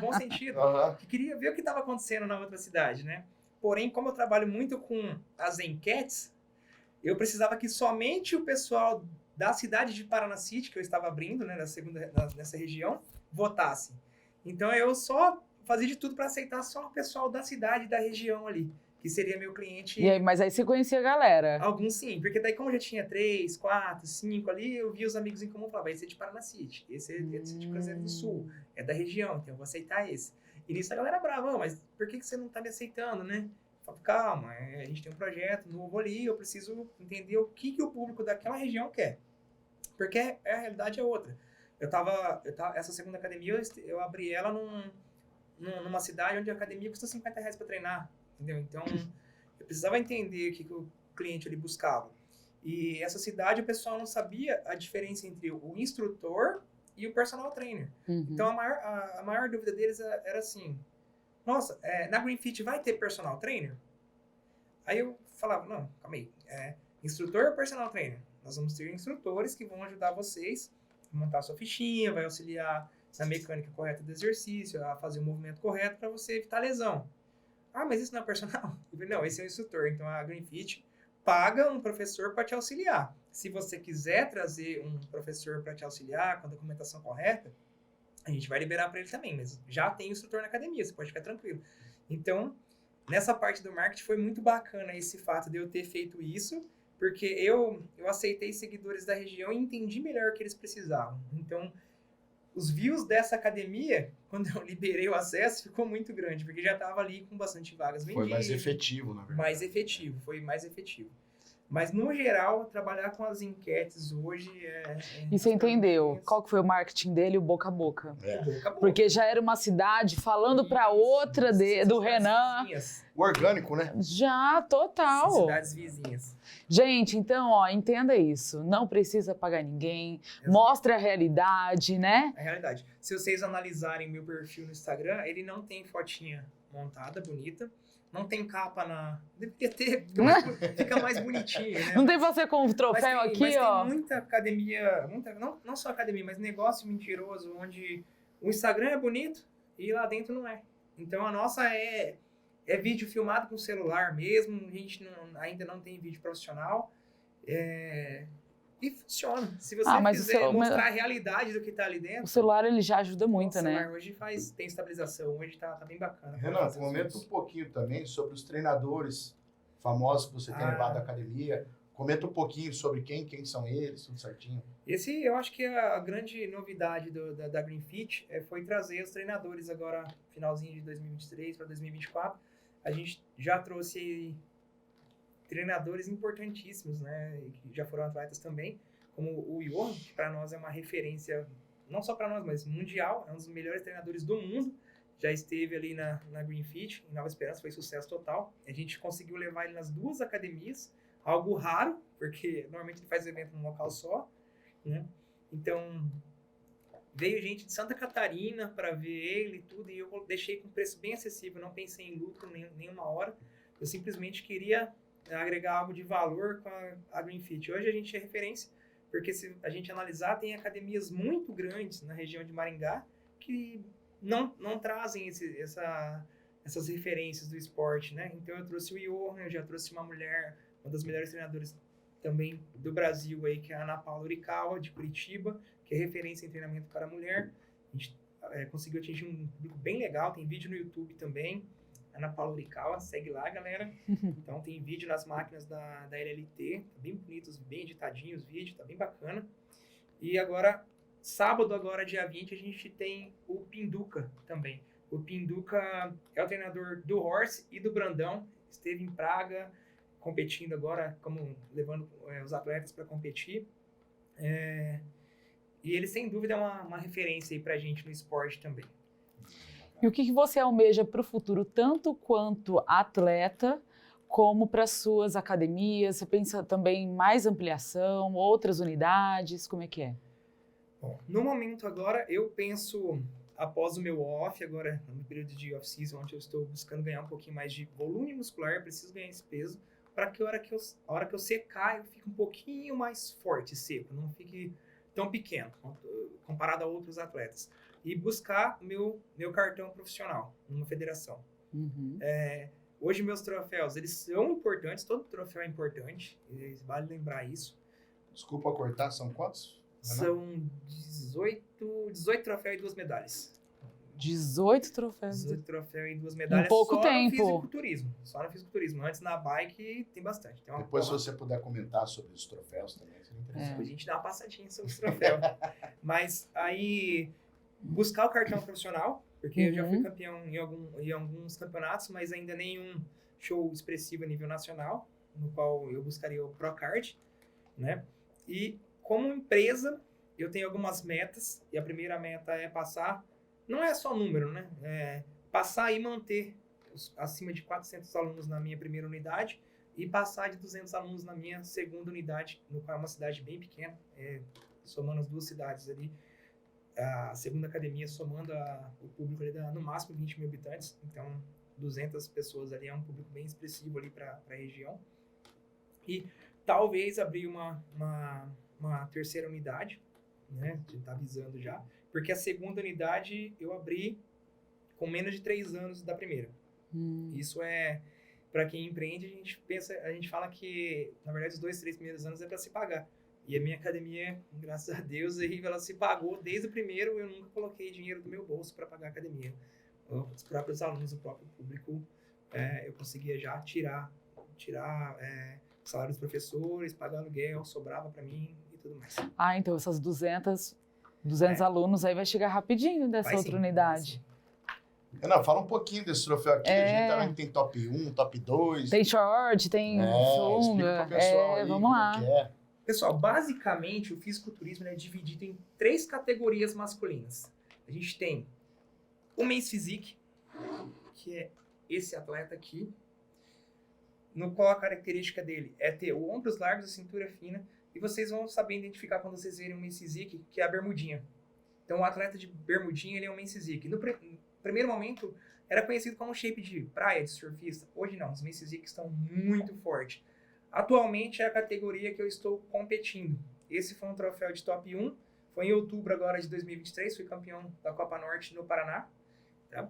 bom sentido, que queria ver o que estava acontecendo na outra cidade, né? Porém, como eu trabalho muito com as enquetes, eu precisava que somente o pessoal da cidade de Paranacite, que eu estava abrindo, né, nessa região, votasse. Então eu só fazia de tudo para aceitar só o pessoal da cidade, da região ali, que seria meu cliente. E aí, mas aí você conhecia a galera? Alguns sim, porque daí como eu já tinha 3, 4, 5 ali, eu via os amigos em comum e falava, esse é de Paranacite, esse é de Cruzeiro do Sul, é da região, então eu vou aceitar esse. E nisso a galera brava, mas por que você não tá me aceitando, né? Eu falo, calma, a gente tem um projeto novo ali, eu preciso entender o que o público daquela região quer. Porque a realidade é outra. Essa segunda academia, eu abri ela numa cidade onde a academia custa R$50 para treinar, entendeu? Então, eu precisava entender o que o cliente ali buscava. E essa cidade, o pessoal não sabia a diferença entre o instrutor e o personal trainer. Então, a maior dúvida deles era assim, nossa, na Green Fit vai ter personal trainer? Aí eu falava, não, calma aí, instrutor ou personal trainer? Nós vamos ter instrutores que vão ajudar vocês a montar a sua fichinha, vai auxiliar na mecânica correta do exercício, a fazer o movimento correto para você evitar lesão. Ah, mas isso não é personal? Eu falei, não, esse é o instrutor. Então a Green Fit paga um professor para te auxiliar. Se você quiser trazer um professor para te auxiliar com a documentação correta, a gente vai liberar para ele também, mas já tem instrutor na academia, você pode ficar tranquilo. Então, nessa parte do marketing foi muito bacana esse fato de eu ter feito isso, porque eu aceitei seguidores da região e entendi melhor o que eles precisavam. Então, os views dessa academia, quando eu liberei o acesso, ficou muito grande, porque já estava ali com bastante vagas vendidas. Foi mais efetivo, na verdade. Foi mais efetivo. Mas, no geral, trabalhar com as enquetes hoje E você entendeu qual que foi o marketing dele? O boca a boca. Boca a boca. Porque já era uma cidade falando para outra do Renan. Vizinhas. O orgânico, né? Já, total. Cidades vizinhas. Gente, então, ó, entenda isso. Não precisa pagar ninguém. Exato. Mostra a realidade, né? É a realidade. Se vocês analisarem meu perfil no Instagram, ele não tem fotinha montada, bonita. Não tem capa na... Deveria ter, fica mais bonitinho, né? Não tem você com o troféu mas aqui, ó. Tem muita academia, não só academia, mas negócio mentiroso, onde o Instagram é bonito e lá dentro não é. Então a nossa é vídeo filmado com celular mesmo, a gente ainda não tem vídeo profissional. E funciona. Se você quiser mostrar a realidade do que está ali dentro... O celular, ele já ajuda muito, né? O celular hoje tem estabilização, hoje tá bem bacana. Renan, comenta um pouquinho também sobre os treinadores famosos que você tem levado à academia. Comenta um pouquinho sobre quem são eles, tudo certinho. Esse, eu acho que a grande novidade da Green Fit foi trazer os treinadores agora, finalzinho de 2023 para 2024. A gente já trouxe treinadores importantíssimos, né, que já foram atletas também, como o Johan, que para nós é uma referência, não só para nós, mas mundial, é um dos melhores treinadores do mundo, já esteve ali na Green Fit, em Nova Esperança, foi sucesso total. A gente conseguiu levar ele nas 2 academias, algo raro, porque normalmente ele faz evento num local só, né? Então, veio gente de Santa Catarina para ver ele e tudo, e eu deixei com preço bem acessível, não pensei em lucro nenhuma hora, eu simplesmente queria agregar algo de valor com a Green Fit. Hoje a gente é referência, porque se a gente analisar, tem academias muito grandes na região de Maringá que não trazem essas referências do esporte, né? Então eu trouxe o Johan, eu já trouxe uma mulher, uma das melhores treinadoras também do Brasil aí, que é a Ana Paula Urikawa, de Curitiba, que é referência em treinamento para mulher. A gente conseguiu atingir um público bem legal, tem vídeo no YouTube também. Ana Paula Urikawa, segue lá, galera. Então tem vídeo nas máquinas da LLT, tá bem bonitos, bem editadinhos os vídeos, tá bem bacana. E agora, sábado, agora dia 20, a gente tem o Pinduca também. O Pinduca é o treinador do Horse e do Brandão, esteve em Praga, competindo agora, como levando os atletas para competir. E ele, sem dúvida, é uma referência aí pra gente no esporte também. E o que você almeja para o futuro, tanto quanto atleta, como para suas academias? Você pensa também em mais ampliação, outras unidades? Como é que é? Bom, no momento agora, eu penso, após o meu off, agora no período de off-season, onde eu estou buscando ganhar um pouquinho mais de volume muscular, eu preciso ganhar esse peso, para que a hora que eu secar, eu fique um pouquinho mais forte, seco, não fique tão pequeno, comparado a outros atletas. E buscar meu cartão profissional numa federação. Uhum. Hoje meus troféus, eles são importantes, todo troféu é importante, vale lembrar isso. Desculpa cortar, são quantos? São 18 troféus e 2 medalhas. 18 troféus. 18 troféus e 2 medalhas em pouco tempo. Só no fisiculturismo. Antes na bike tem bastante. Tem Depois, se você puder comentar sobre os troféus também, seria interessante. Depois a gente dá uma passadinha sobre os troféus. Mas aí, buscar o cartão profissional, porque eu já fui campeão em alguns campeonatos, mas ainda nenhum show expressivo a nível nacional, no qual eu buscaria o Procard, né? E como empresa, eu tenho algumas metas, e a primeira meta é passar, não é só número, né? Passar e manter acima de 400 alunos na minha primeira unidade e passar de 200 alunos na minha segunda unidade, no qual é uma cidade bem pequena, somando as 2 cidades ali. a segunda academia somando o público ali no máximo 20 mil habitantes, então 200 pessoas ali é um público bem expressivo ali para a região. E talvez abrir uma terceira unidade, né? A gente tá avisando já, porque a segunda unidade eu abri com menos de 3 anos da primeira. Isso é, para quem empreende, a gente fala que, na verdade, os 2, 3 primeiros anos é para se pagar. E a minha academia, graças a Deus, ela se pagou desde o primeiro. Eu nunca coloquei dinheiro do meu bolso para pagar a academia. Os próprios alunos, o próprio público, eu conseguia já tirar o salário dos professores, pagar aluguel, sobrava para mim e tudo mais. Ah, então essas 200 alunos aí vai chegar rapidinho dessa outra unidade. Não, fala um pouquinho desse troféu aqui. A gente também tem top 1, top 2. Tem short, tem sunga. Explica pro pessoal aí vamos lá. como é. Pessoal, basicamente o fisiculturismo é dividido em 3 categorias masculinas. A gente tem o Men's Physique, que é esse atleta aqui, no qual a característica dele é ter ombros largos e cintura fina, e vocês vão saber identificar quando vocês verem o Men's Physique, que é a bermudinha. Então o atleta de bermudinha, ele é o Men's Physique. No primeiro momento, era conhecido como shape de praia, de surfista. Hoje não, os Men's Physique estão muito fortes. Atualmente é a categoria que eu estou competindo. Esse foi um troféu de top 1. Foi em outubro agora de 2023. Fui campeão da Copa Norte no Paraná. Tá?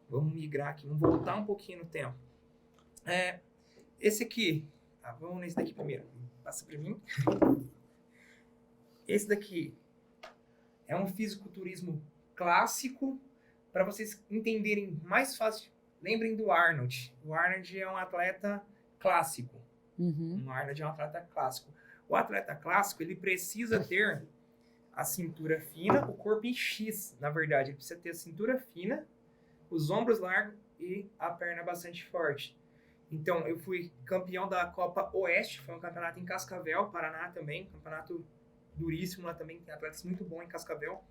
Vamos migrar aqui. Vamos voltar um pouquinho no tempo. Esse aqui. Vamos nesse daqui primeiro. Passa para mim. Esse daqui é um fisiculturismo clássico. Para vocês entenderem mais fácil, lembrem do Arnold. O Arnold é um atleta clássico. O Arnold é um atleta clássico. O atleta clássico, ele precisa ter a cintura fina, o corpo em X, na verdade. Ele precisa ter a cintura fina, os ombros largos e a perna bastante forte. Então, eu fui campeão da Copa Oeste, foi um campeonato em Cascavel, Paraná também, campeonato duríssimo lá também, tem atletas muito bons em Cascavel.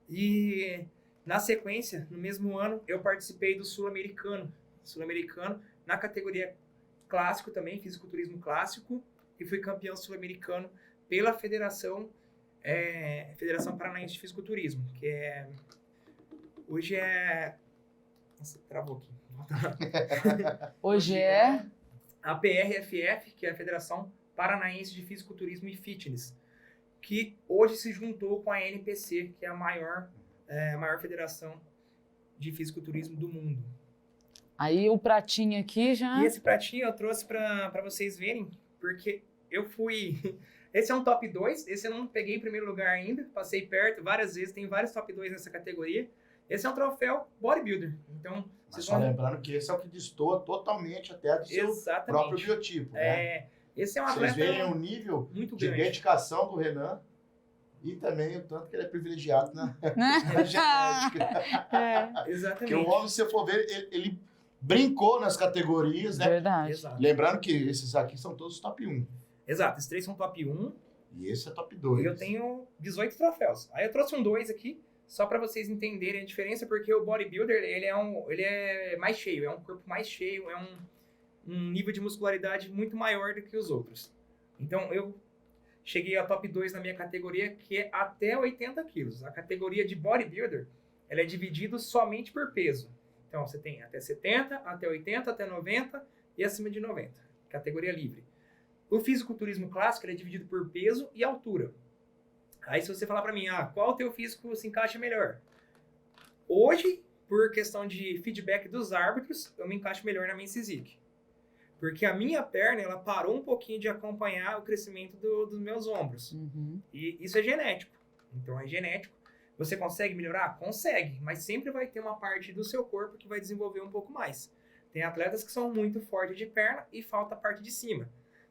E, na sequência, no mesmo ano, eu participei do Sul-Americano, na categoria clássico também, fisiculturismo clássico, e fui campeão sul-americano pela Federação Paranaense de Fisiculturismo, que hoje é... Nossa, travou aqui. Hoje é a PRFF, que é a Federação Paranaense de Fisiculturismo e Fitness, que hoje se juntou com a NPC, que é a maior federação de fisiculturismo do mundo. Aí o pratinho aqui já... E esse pratinho eu trouxe para vocês verem, porque eu fui... Esse é um top 2, esse eu não peguei em primeiro lugar ainda, passei perto várias vezes, tem vários top 2 nessa categoria. Esse é um troféu bodybuilder, então... Só lembrando que esse é o que destoa totalmente até do seu próprio biotipo, né? Esse é um atleta... Vocês veem o nível muito de grande. Dedicação do Renan e também o tanto que ele é privilegiado na genética. Exatamente. Porque o homem, se você for ver, ele brincou nas categorias, né? Verdade. Exato. Lembrando que esses aqui são todos top 1. Exato, esses 3 são top 1. E esse é top 2. E eu tenho 18 troféus. Aí eu trouxe um 2 aqui, só para vocês entenderem a diferença, porque o bodybuilder, ele é mais cheio, é um corpo mais cheio, é um nível de muscularidade muito maior do que os outros. Então, eu cheguei a top 2 na minha categoria, que é até 80 quilos. A categoria de bodybuilder, ela é dividida somente por peso. Então, você tem até 70, até 80, até 90 e acima de 90. Categoria livre. O fisiculturismo clássico, ele é dividido por peso e altura. Aí, se você falar para mim, qual o teu físico se encaixa melhor? Hoje, por questão de feedback dos árbitros, eu me encaixo melhor na Men's Physique. Porque a minha perna, ela parou um pouquinho de acompanhar o crescimento dos meus ombros. E isso é genético. Então, é genético. Você consegue melhorar? Consegue. Mas sempre vai ter uma parte do seu corpo que vai desenvolver um pouco mais. Tem atletas que são muito fortes de perna e falta a parte de cima.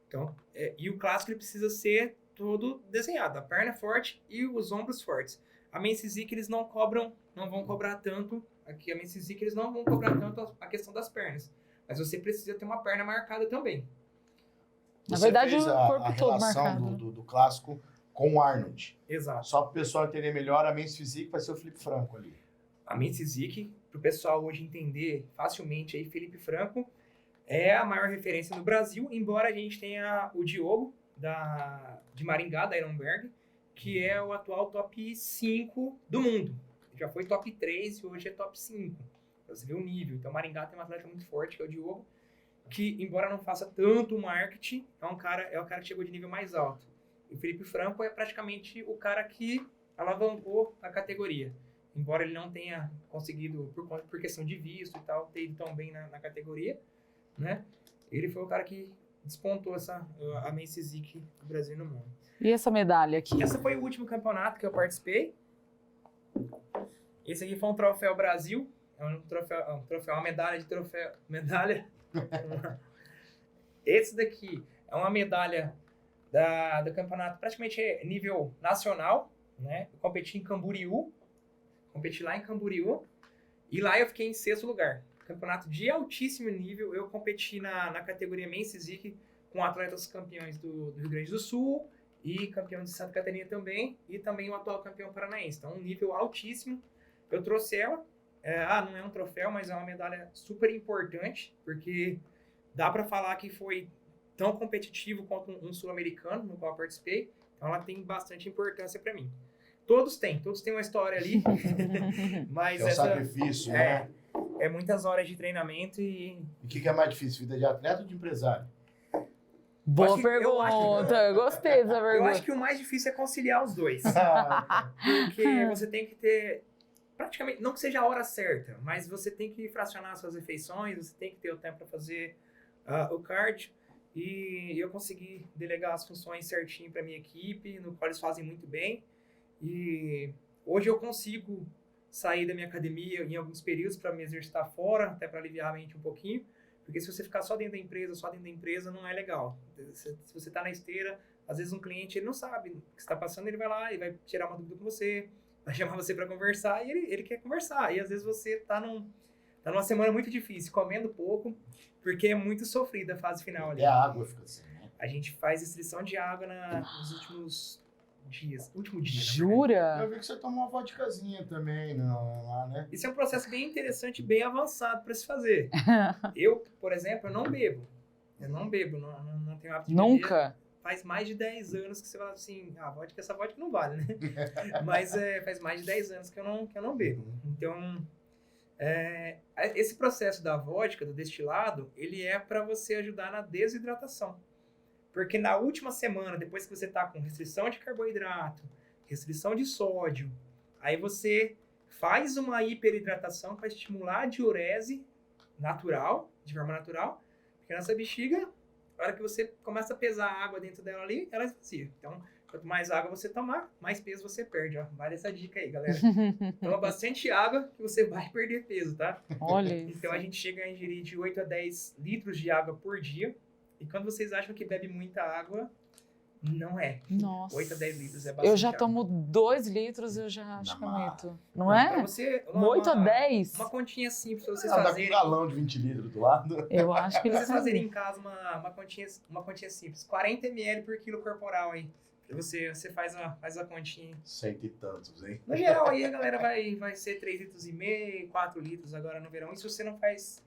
Então, e o clássico, ele precisa ser todo desenhado. A perna forte e os ombros fortes. A Men's Physique, eles não vão cobrar tanto. Aqui, a Men's Physique, eles não vão cobrar tanto a questão das pernas. Mas você precisa ter uma perna marcada também. Na verdade, fez o corpo todo relação marcado. do clássico com o Arnold. Exato. Só para o pessoal entender melhor, a Men's Physique vai ser o Felipe Franco ali. A Men's Physique, para o pessoal hoje entender facilmente, aí, Felipe Franco é a maior referência no Brasil, embora a gente tenha o Diogo, de Maringá, da Ironberg, que é o atual top 5 do mundo. Já foi top 3 e hoje é top 5. Você vê o nível. Então, Maringá tem um atleta muito forte, que é o Diogo, que, embora não faça tanto marketing, é o cara que chegou de nível mais alto. E o Felipe Franco é praticamente o cara que alavancou a categoria. Embora ele não tenha conseguido, por questão de visto e tal, ter ido tão bem na categoria, né? Ele foi o cara que despontou a Men's Physique do Brasil e no mundo. E essa medalha aqui? Essa foi o último campeonato que eu participei. Esse aqui foi um troféu Brasil. É um troféu, uma medalha de troféu. Medalha. Esse daqui é uma medalha do campeonato, praticamente nível nacional, né? Eu competi em Camboriú. Competi lá em Camboriú. E lá eu fiquei em 6º lugar. Campeonato de altíssimo nível. Eu competi na categoria Men's Physique com atletas campeões do Rio Grande do Sul e campeão de Santa Catarina também. E também o atual campeão paranaense. Então, um nível altíssimo. Eu trouxe ela. Não é um troféu, mas é uma medalha super importante, porque dá para falar que foi tão competitivo quanto um sul-americano, no qual eu participei. Então, ela tem bastante importância para mim. Todos têm uma história ali. Mas é um sacrifício, né? É muitas horas de treinamento e... E o que é mais difícil, vida de atleta ou de empresário? Boa pergunta, eu gostei dessa pergunta. Eu acho que o mais difícil é conciliar os dois. Porque você tem que ter... Praticamente, não que seja a hora certa, mas você tem que fracionar suas refeições, você tem que ter o tempo para fazer o cardio. E eu consegui delegar as funções certinho para minha equipe, no qual eles fazem muito bem. E hoje eu consigo sair da minha academia em alguns períodos para me exercitar fora, até para aliviar a mente um pouquinho. Porque se você ficar só dentro da empresa, não é legal. Se você está na esteira, às vezes um cliente ele não sabe o que está passando, ele vai lá e vai tirar uma dúvida com você, vai chamar você para conversar e ele quer conversar. E às vezes você está numa semana muito difícil, comendo pouco, porque é muito sofrida a fase final ali. É a água, fica assim, né? A gente faz restrição de água nos últimos dias. Último dia. Jura? Eu vi que você tomou uma vodkazinha também, lá, né? Isso é um processo bem interessante, bem avançado para se fazer. Eu, por exemplo, eu não bebo. Não tenho hábito de beber. Nunca? Faz mais de 10 anos que você fala assim, essa vodka não vale, né? Mas faz mais de 10 anos que eu não bebo. Então, esse processo da vodka, do destilado, ele é para você ajudar na desidratação. Porque na última semana, depois que você está com restrição de carboidrato, restrição de sódio, aí você faz uma hiperidratação para estimular a diurese natural, de forma natural, porque a nossa bexiga, na hora que você começa a pesar a água dentro dela ali, ela esvazia. Então, quanto mais água você tomar, mais peso você perde. Ó. Vale essa dica aí, galera. Toma bastante água que você vai perder peso, tá? Olha isso. Então, a gente chega a ingerir de 8 a 10 litros de água por dia. E quando vocês acham que bebe muita água, não é. Nossa. 8 a 10 litros é bastante. Eu já água. tomo 2 litros, eu já acho que é muito. Não Pra é? você, 8 a 10? Uma continha simples pra vocês Dá com um fazerem. galão de 20 litros do lado. Eu acho que Pra eles vocês fazerem fazem. em casa uma continha simples. 40 ml por quilo corporal aí. Você faz a continha. 100 e tantos, hein? No geral aí a galera vai ser 3,5 litros, 4 litros agora no verão. E se você não faz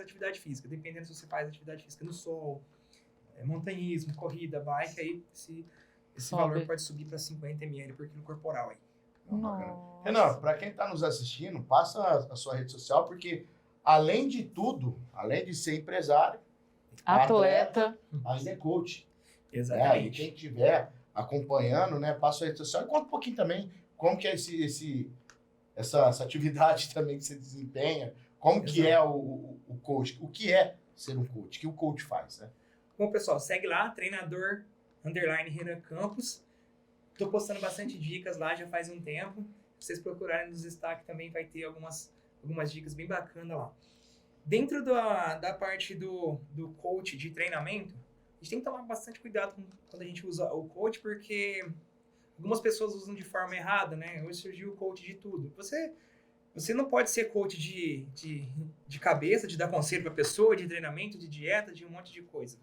atividade física, dependendo se você faz atividade física no sol, montanhismo, corrida, bike, aí esse valor pode subir para 50 ml por quilo corporal aí. Nossa. Renan, para quem está nos assistindo, passa a sua rede social, porque além de tudo, além de ser empresário, Atleta. ainda é coach. Exatamente. E quem estiver acompanhando, né, passa a rede social e conta um pouquinho também como que é essa atividade também que você desempenha, como que é o coach, o que é ser um coach, o que o coach faz, né? Bom, pessoal, segue lá, treinador _Renan Campos. Tô postando bastante dicas lá já faz um tempo. Se vocês procurarem nos destaques também vai ter algumas dicas bem bacanas lá. Dentro da parte do coach de treinamento, a gente tem que tomar bastante cuidado quando a gente usa o coach, porque algumas pessoas usam de forma errada, né? Hoje surgiu o coach de tudo. Você não pode ser coach de cabeça, de dar conselho para pessoa, de treinamento, de dieta, de um monte de coisa.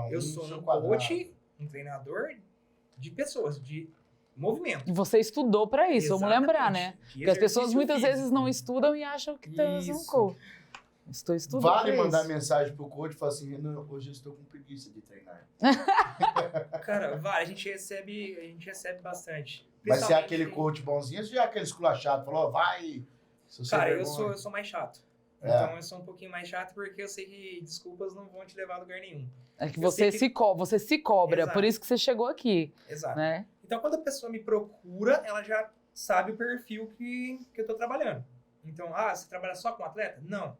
Eu sou um coach, um treinador de pessoas, de movimento. E você estudou para isso, vamos lembrar, né? Porque as pessoas muitas vezes não estudam e acham que estão um coach. Estou estudando. Vale mandar mensagem pro coach e falar assim, Renan, hoje eu estou com preguiça de treinar. Cara, vai, a gente recebe bastante. Mas se é aquele Principalmente- coach bonzinho, se é aquele esculachado, falou, ó, vai. Se você Cara, vergonha. eu sou mais chato. É. Então eu sou um pouquinho mais chato porque eu sei que desculpas não vão te levar a lugar nenhum. É que Eu você sei que- você se cobra, Exato. por isso que você chegou aqui, Exato. né? Então quando a pessoa me procura, ela já sabe o perfil que eu tô trabalhando. Então, você trabalha só com atleta? Não.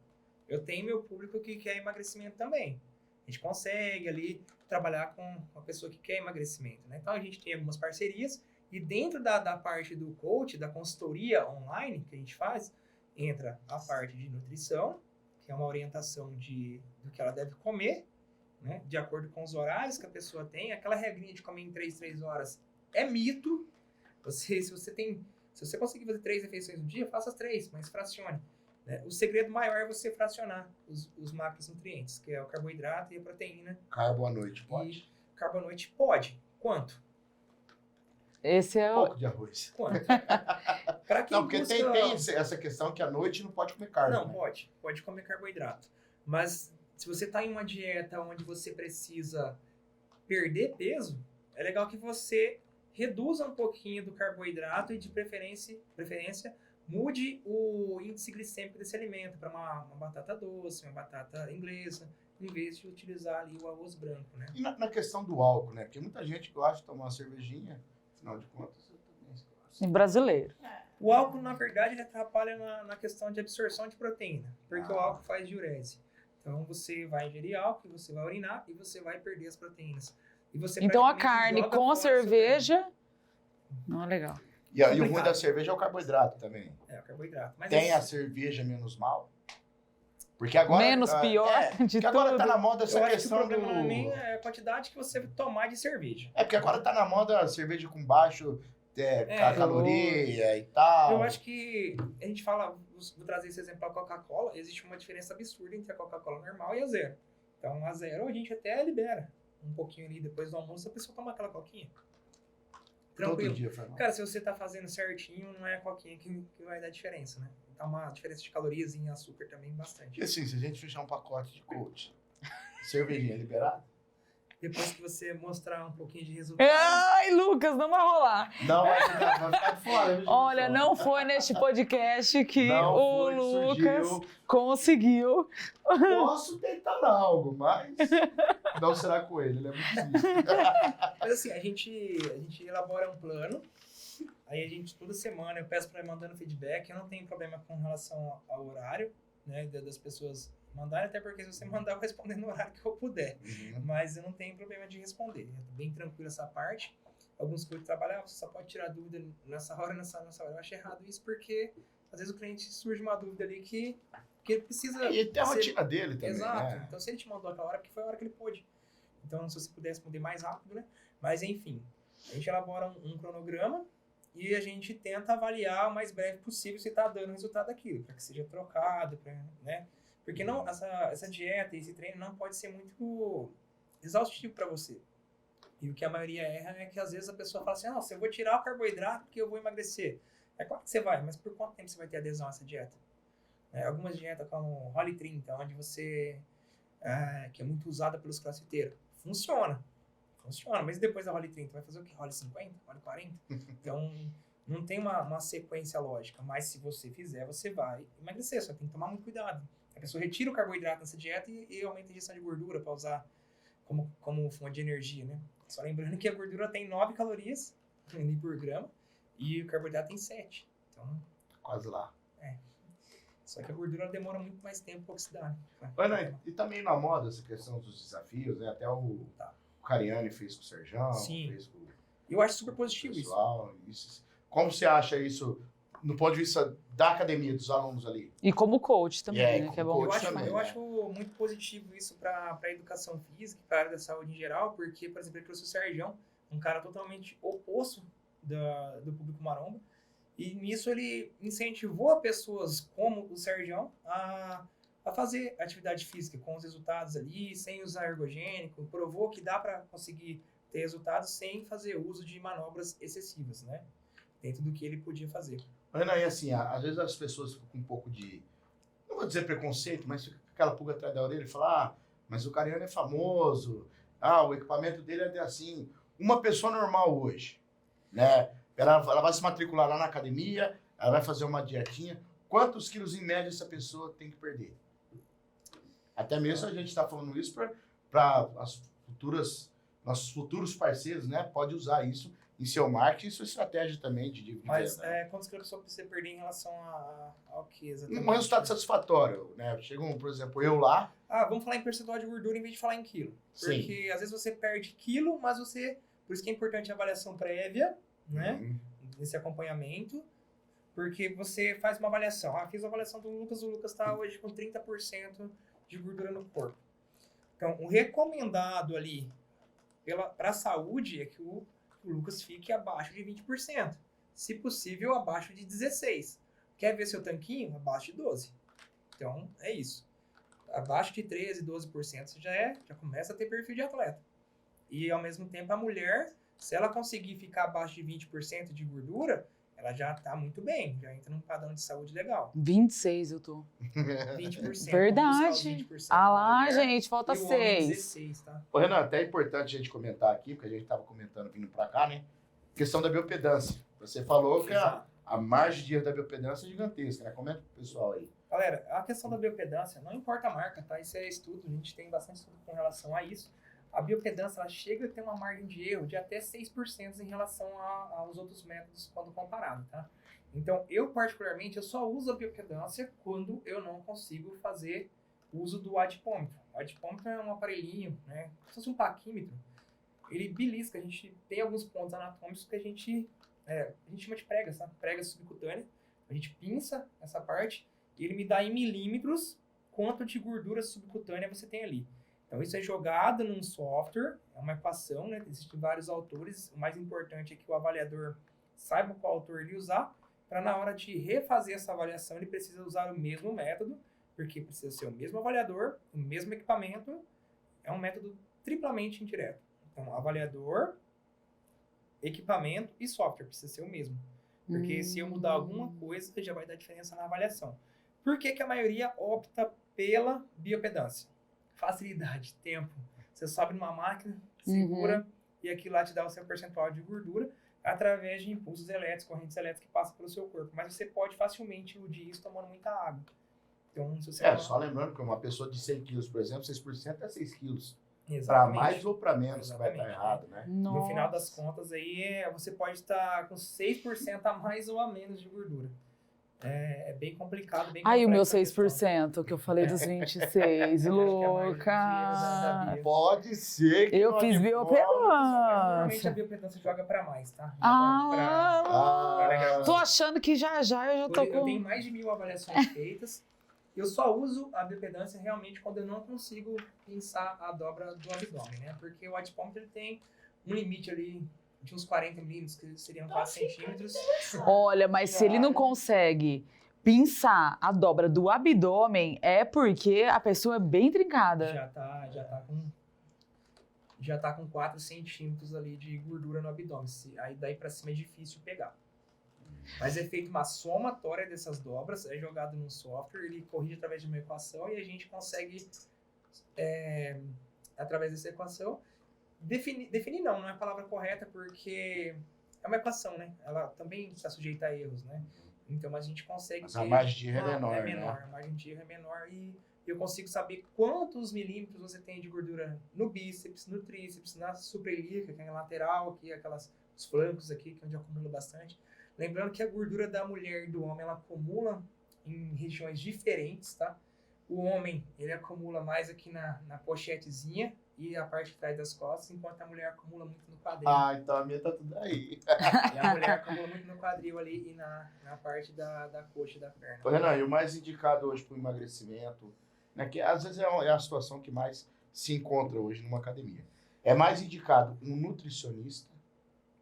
Eu tenho meu público que quer emagrecimento também. A gente consegue ali trabalhar com uma pessoa que quer emagrecimento, né? Então a gente tem algumas parcerias e dentro da parte do coach, da consultoria online que a gente faz, entra a parte de nutrição, que é uma orientação do que ela deve comer, né? De acordo com os horários que a pessoa tem. Aquela regrinha de comer em 3 horas é mito. Se você conseguir fazer 3 refeições no dia, faça as 3, mas fracione. Né? O segredo maior é você fracionar os macronutrientes, que é o carboidrato e a proteína. Carbo à noite, pode? E carbo à noite pode. Quanto? Esse é o... Pouco de arroz. Quanto? Pra quem Não, porque busca... tem essa questão que à noite não pode comer carbo. Não, né? pode comer carboidrato. Mas se você está em uma dieta onde você precisa perder peso, é legal que você reduza um pouquinho do carboidrato e de preferência mude o índice glicêmico desse alimento para uma batata doce, uma batata inglesa, em vez de utilizar ali o arroz branco, né? E na questão do álcool, né? Porque muita gente gosta de tomar uma cervejinha, afinal de contas, eu também gosto. em brasileiro. O álcool, na verdade, ele atrapalha na questão de absorção de proteína, porque o álcool faz diurese. Então, você vai ingerir álcool, você vai urinar e você vai perder as proteínas. E você Então a praticamente carne joga com a fora o seu cerveja... Não é legal. E o ruim Complicado. da cerveja é o carboidrato também. treino. É, o carboidrato. Mas Tem a assim, cerveja menos mal? Porque agora... Menos pior de porque agora tudo. tá na moda eu essa acho que o questão problema do... não é nem a quantidade que você tomar de cerveja. É, porque agora tá na moda a cerveja com baixo É, caloria e tal. Eu acho que a gente fala, vou trazer esse exemplo da Coca-Cola, existe uma diferença absurda entre a Coca-Cola normal e a zero. Então, a zero a gente até libera um pouquinho ali depois do almoço, a pessoa toma aquela coquinha. Todo Tranquilo. dia, Fernando. Cara, se você tá fazendo certinho, não é a coquinha que vai dar diferença, né? Dá uma diferença de calorias e em açúcar também bastante. E assim, se a gente fechar um pacote de coach, cervejinha liberada? Depois que você mostrar um pouquinho de resultado... Ai, Lucas, não vai rolar. Não, vai ficar de fora. viu, Olha, gente? não foi neste podcast que Não o foi, Lucas surgiu. conseguiu. Posso tentar algo, mas não será com ele é muito difícil. Mas assim, a gente elabora um plano, aí a gente, toda semana, eu peço para mandando feedback, eu não tenho problema com relação ao horário, né, das pessoas mandarem, até porque se você mandar, eu vou responder no horário que eu puder. Uhum. Mas eu não tenho problema de responder, é bem tranquilo essa parte. Alguns coaches trabalham, você só pode tirar dúvida nessa hora, nessa hora. Eu acho errado isso, porque às vezes o cliente surge uma dúvida ali que ele precisa... E tem a ser- rotina dele também, Exato. né? Então, se ele te mandou aquela hora, porque foi a hora que ele pôde. Então, se você puder responder mais rápido, né? Mas, enfim, a gente elabora um cronograma e a gente tenta avaliar o mais breve possível se está dando resultado daquilo, para que seja trocado, né? Porque não, essa dieta e esse treino não pode ser muito exaustivo para você. E o que a maioria erra é que, às vezes, a pessoa fala assim, nossa, eu vou tirar o carboidrato porque eu vou emagrecer. É claro que você vai, mas por quanto tempo você vai ter adesão a essa dieta? Algumas dietas como Holy 30, onde você... que é muito usada pelos crossfiteiros. Funciona, mas depois da Holy 30, vai fazer o quê? Holy 50? Holy 40? Então, não tem uma sequência lógica, mas se você fizer, você vai emagrecer, só tem que tomar muito cuidado. A pessoa retira o carboidrato nessa dieta e aumenta a ingestão de gordura para usar como fonte de energia, né? Só lembrando que a gordura tem 9 calorias por grama e o carboidrato tem 7. Então, Quase lá. só que a gordura demora muito mais tempo para oxidar. Né? Ana, e também na moda essa questão dos desafios, né? Até o Cariani fez com o Serjão, Sim. fez com o Eu acho super positivo isso. pessoal. Isso. Como você acha isso no ponto de vista da academia, dos alunos ali? E como coach também, É, né? Que é como bom. coach Eu também, acho, né? eu acho muito positivo isso para a educação física, para a área da saúde em geral, porque, por exemplo, eu trouxe o Sergião, um cara totalmente oposto do público maromba, e nisso ele incentivou a pessoas como o Sergião a fazer atividade física com os resultados ali, sem usar ergogênico, provou que dá para conseguir ter resultados sem fazer uso de manobras excessivas, né? Dentro do que ele podia fazer. Ana, e assim, às vezes as pessoas ficam com um pouco de, não vou dizer preconceito, mas fica com aquela pulga atrás da orelha e fala, mas o Cariani é famoso, o equipamento dele é assim. uma pessoa normal hoje, né? Ela vai se matricular lá na academia, ela vai fazer uma dietinha. Quantos quilos em média essa pessoa tem que perder? Até mesmo a gente está falando isso para nossos futuros parceiros, né? Pode usar isso em seu marketing e sua estratégia também de Mas venda. quantos quilos a pessoa precisa perder em relação ao que exatamente? Um resultado satisfatório, né? Chega, por exemplo, eu lá. Vamos falar em percentual de gordura em vez de falar em quilo. Porque Sim. às vezes você perde quilo, mas você... Por isso que é importante a avaliação prévia, né? Esse acompanhamento. Porque você faz uma avaliação. Fiz a avaliação do Lucas, o Lucas está hoje com 30% de gordura no corpo. Então, o recomendado ali para a saúde é que o Lucas fique abaixo de 20%. Se possível, abaixo de 16%. Quer ver seu tanquinho? Abaixo de 12%. Então, é isso. Abaixo de 13%, 12% você já começa a ter perfil de atleta. E, ao mesmo tempo, a mulher, se ela conseguir ficar abaixo de 20% de gordura, ela já tá muito bem, já entra num padrão de saúde legal. 26 eu tô. 20%. Verdade. Ah lá, gente, falta 6. 16, tá? Ô, Renan, até é importante a gente comentar aqui, porque a gente estava comentando vindo para cá, né? Questão da biopedância. Você falou que a margem de erro da biopedância é gigantesca, né? Comenta pro pessoal aí. Galera, a questão da biopedância, não importa a marca, tá? Isso é estudo, a gente tem bastante estudo com relação a isso. A biopedância, ela chega a ter uma margem de erro de até 6% em relação aos outros métodos quando comparado, tá? Então, eu particularmente, eu só uso a biopedância quando eu não consigo fazer uso do adipômetro. O adipômetro é um aparelhinho, né? Como se fosse um paquímetro. Ele belisca, a gente tem alguns pontos anatômicos que a gente chama de prega, sabe? Prega subcutânea. A gente pinça essa parte e ele me dá em milímetros quanto de gordura subcutânea você tem ali. Então, isso é jogado num software, é uma equação, né? Existem vários autores. O mais importante é que o avaliador saiba qual autor ele usar, para na hora de refazer essa avaliação, ele precisa usar o mesmo método, porque precisa ser o mesmo avaliador, o mesmo equipamento. É um método triplamente indireto. Então, avaliador, equipamento e software precisa ser o mesmo. Porque se eu mudar alguma coisa, já vai dar diferença na avaliação. Por que a maioria opta pela biopedância? Facilidade, tempo. Você sobe numa máquina, segura, e aquilo lá te dá o seu percentual de gordura através de impulsos elétricos, correntes elétricas que passam pelo seu corpo. Mas você pode facilmente iludir isso tomando muita água. Então, se você só lembrando que uma pessoa de 100 quilos, por exemplo, 6% é 6 quilos. Exatamente. Para mais ou para menos, que vai estar errado, né? No final das contas, aí você pode estar com 6% a mais ou a menos de gordura. É bem complicado, bem complexo. O meu 6%, que eu falei dos 26, Luca. Pode ser que eu fiz biopedância. Normalmente a biopedância joga pra mais, tá? Tô achando que já eu já tô com... Eu tenho mais de 1000 avaliações feitas. Eu só uso a biopedância realmente quando eu não consigo pensar a dobra do abdômen, né? Porque o adipômetro ele tem um limite ali de uns 40 milímetros, que seriam 4 centímetros. Olha, mas se ele não consegue pinçar a dobra do abdômen, é porque a pessoa é bem trincada. Já tá com 4 centímetros ali de gordura no abdômen. Aí daí pra cima é difícil pegar. Mas é feita uma somatória dessas dobras, é jogado num software, ele corrige através de uma equação e a gente consegue, através dessa equação, definir não é a palavra correta, porque é uma equação, né? Ela também está sujeita a erros, né? Então a gente consegue... Mas a margem de erro é menor, né? A margem de erro é menor e eu consigo saber quantos milímetros você tem de gordura no bíceps, no tríceps, na suprailíaca, que é a lateral, aqui, os flancos aqui, que é onde acumula bastante. Lembrando que a gordura da mulher e do homem, ela acumula em regiões diferentes, tá? O homem, ele acumula mais aqui na pochetezinha e a parte de trás das costas, enquanto a mulher acumula muito no quadril. Então a minha tá tudo aí. E a mulher acumula muito no quadril ali e na parte da coxa e da perna. Ô, Renan, e o mais indicado hoje para o emagrecimento, né, que às vezes é a situação que mais se encontra hoje numa academia. É mais indicado um nutricionista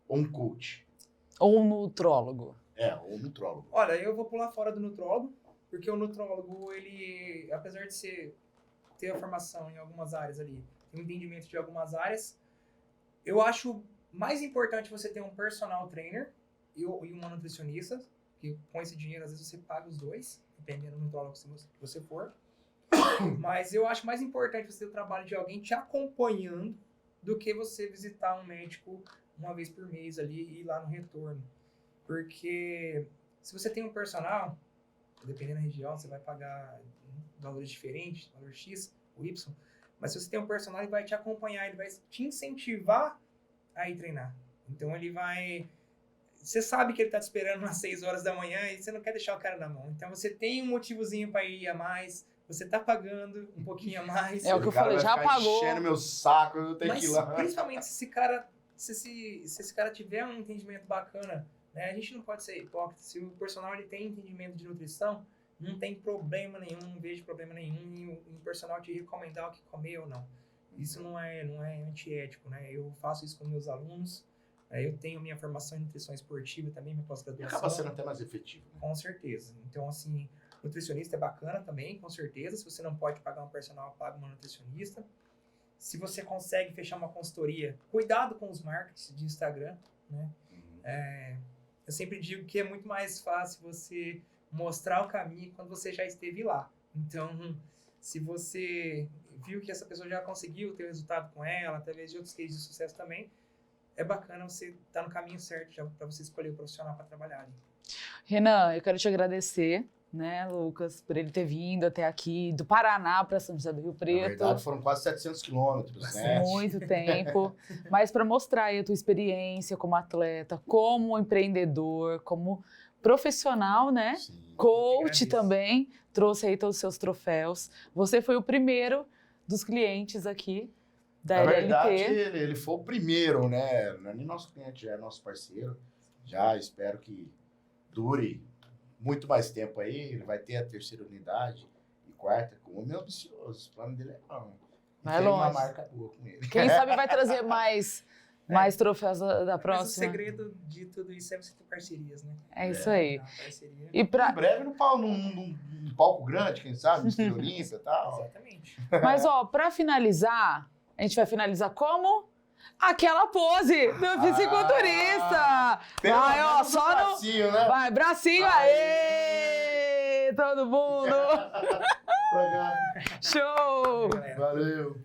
ou um coach? Ou um nutrólogo. Ou um nutrólogo. Olha, eu vou pular fora do nutrólogo, porque o nutrólogo, ele, apesar de ter a formação em algumas áreas ali, tem um entendimento de algumas áreas, eu acho mais importante você ter um personal trainer e uma nutricionista, que com esse dinheiro, às vezes, você paga os dois, dependendo do nutrólogo que você for. Mas eu acho mais importante você ter o trabalho de alguém te acompanhando do que você visitar um médico uma vez por mês ali e ir lá no retorno. Porque se você tem um personal, dependendo da região, você vai pagar valores diferentes, valor X ou Y, mas se você tem um personal, ele vai te acompanhar, ele vai te incentivar a ir treinar. Então ele vai... Você sabe que ele tá te esperando às 6 horas da manhã e você não quer deixar o cara na mão. Então você tem um motivozinho para ir a mais, você tá pagando um pouquinho a mais. É o que eu falei, já pagou. Enchendo meu saco, eu tenho que ir lá. Principalmente se esse cara tiver um entendimento bacana, né? A gente não pode ser hipócrita. Se o personal ele tem entendimento de nutrição, não tem problema nenhum, não vejo problema nenhum em o personal te recomendar o que comer ou não. Isso não é antiético, né? Eu faço isso com meus alunos. Eu tenho minha formação em nutrição esportiva também, minha pós-graduação. Acaba sendo até mais efetivo. Né? Com certeza. Então, assim, nutricionista é bacana também, com certeza. Se você não pode pagar um personal, paga uma nutricionista. Se você consegue fechar uma consultoria, cuidado com os markets de Instagram, né? Eu sempre digo que é muito mais fácil você mostrar o caminho quando você já esteve lá. Então, se você viu que essa pessoa já conseguiu ter resultado com ela, através de outros cases de sucesso também, é bacana você estar no caminho certo já para você escolher o profissional para trabalhar ali. Renan, eu quero te agradecer, né, Lucas, por ele ter vindo até aqui, do Paraná para São José do Rio Preto. Na verdade, foram quase 700 quilômetros, né? Muito tempo, mas para mostrar aí a tua experiência como atleta, como empreendedor, como profissional, né? Sim. Coach também, trouxe aí todos os seus troféus. Você foi o primeiro dos clientes aqui da Na LLT. verdade, ele foi o primeiro, né? Não é nem nosso cliente, já é nosso parceiro. Já espero que dure muito mais tempo aí. Ele vai ter a 3ª unidade e 4ª, como meu ambicioso. O plano dele é não. Vai tem uma longe. marca boa com ele. Quem sabe vai trazer mais troféus da próxima. Mas o segredo de tudo isso é você ter parcerias, né? É isso aí. Parceria. E Em pra... breve num palco grande, quem sabe, no Estilo Olímpia e tal. Exatamente. Mas, ó, pra finalizar, a gente vai finalizar como? Aquela pose do fisiculturista! Vai, ó, só no... bracinho, né? Vai, bracinho, aê! Todo mundo! Pra cá. Show! Galera. Valeu.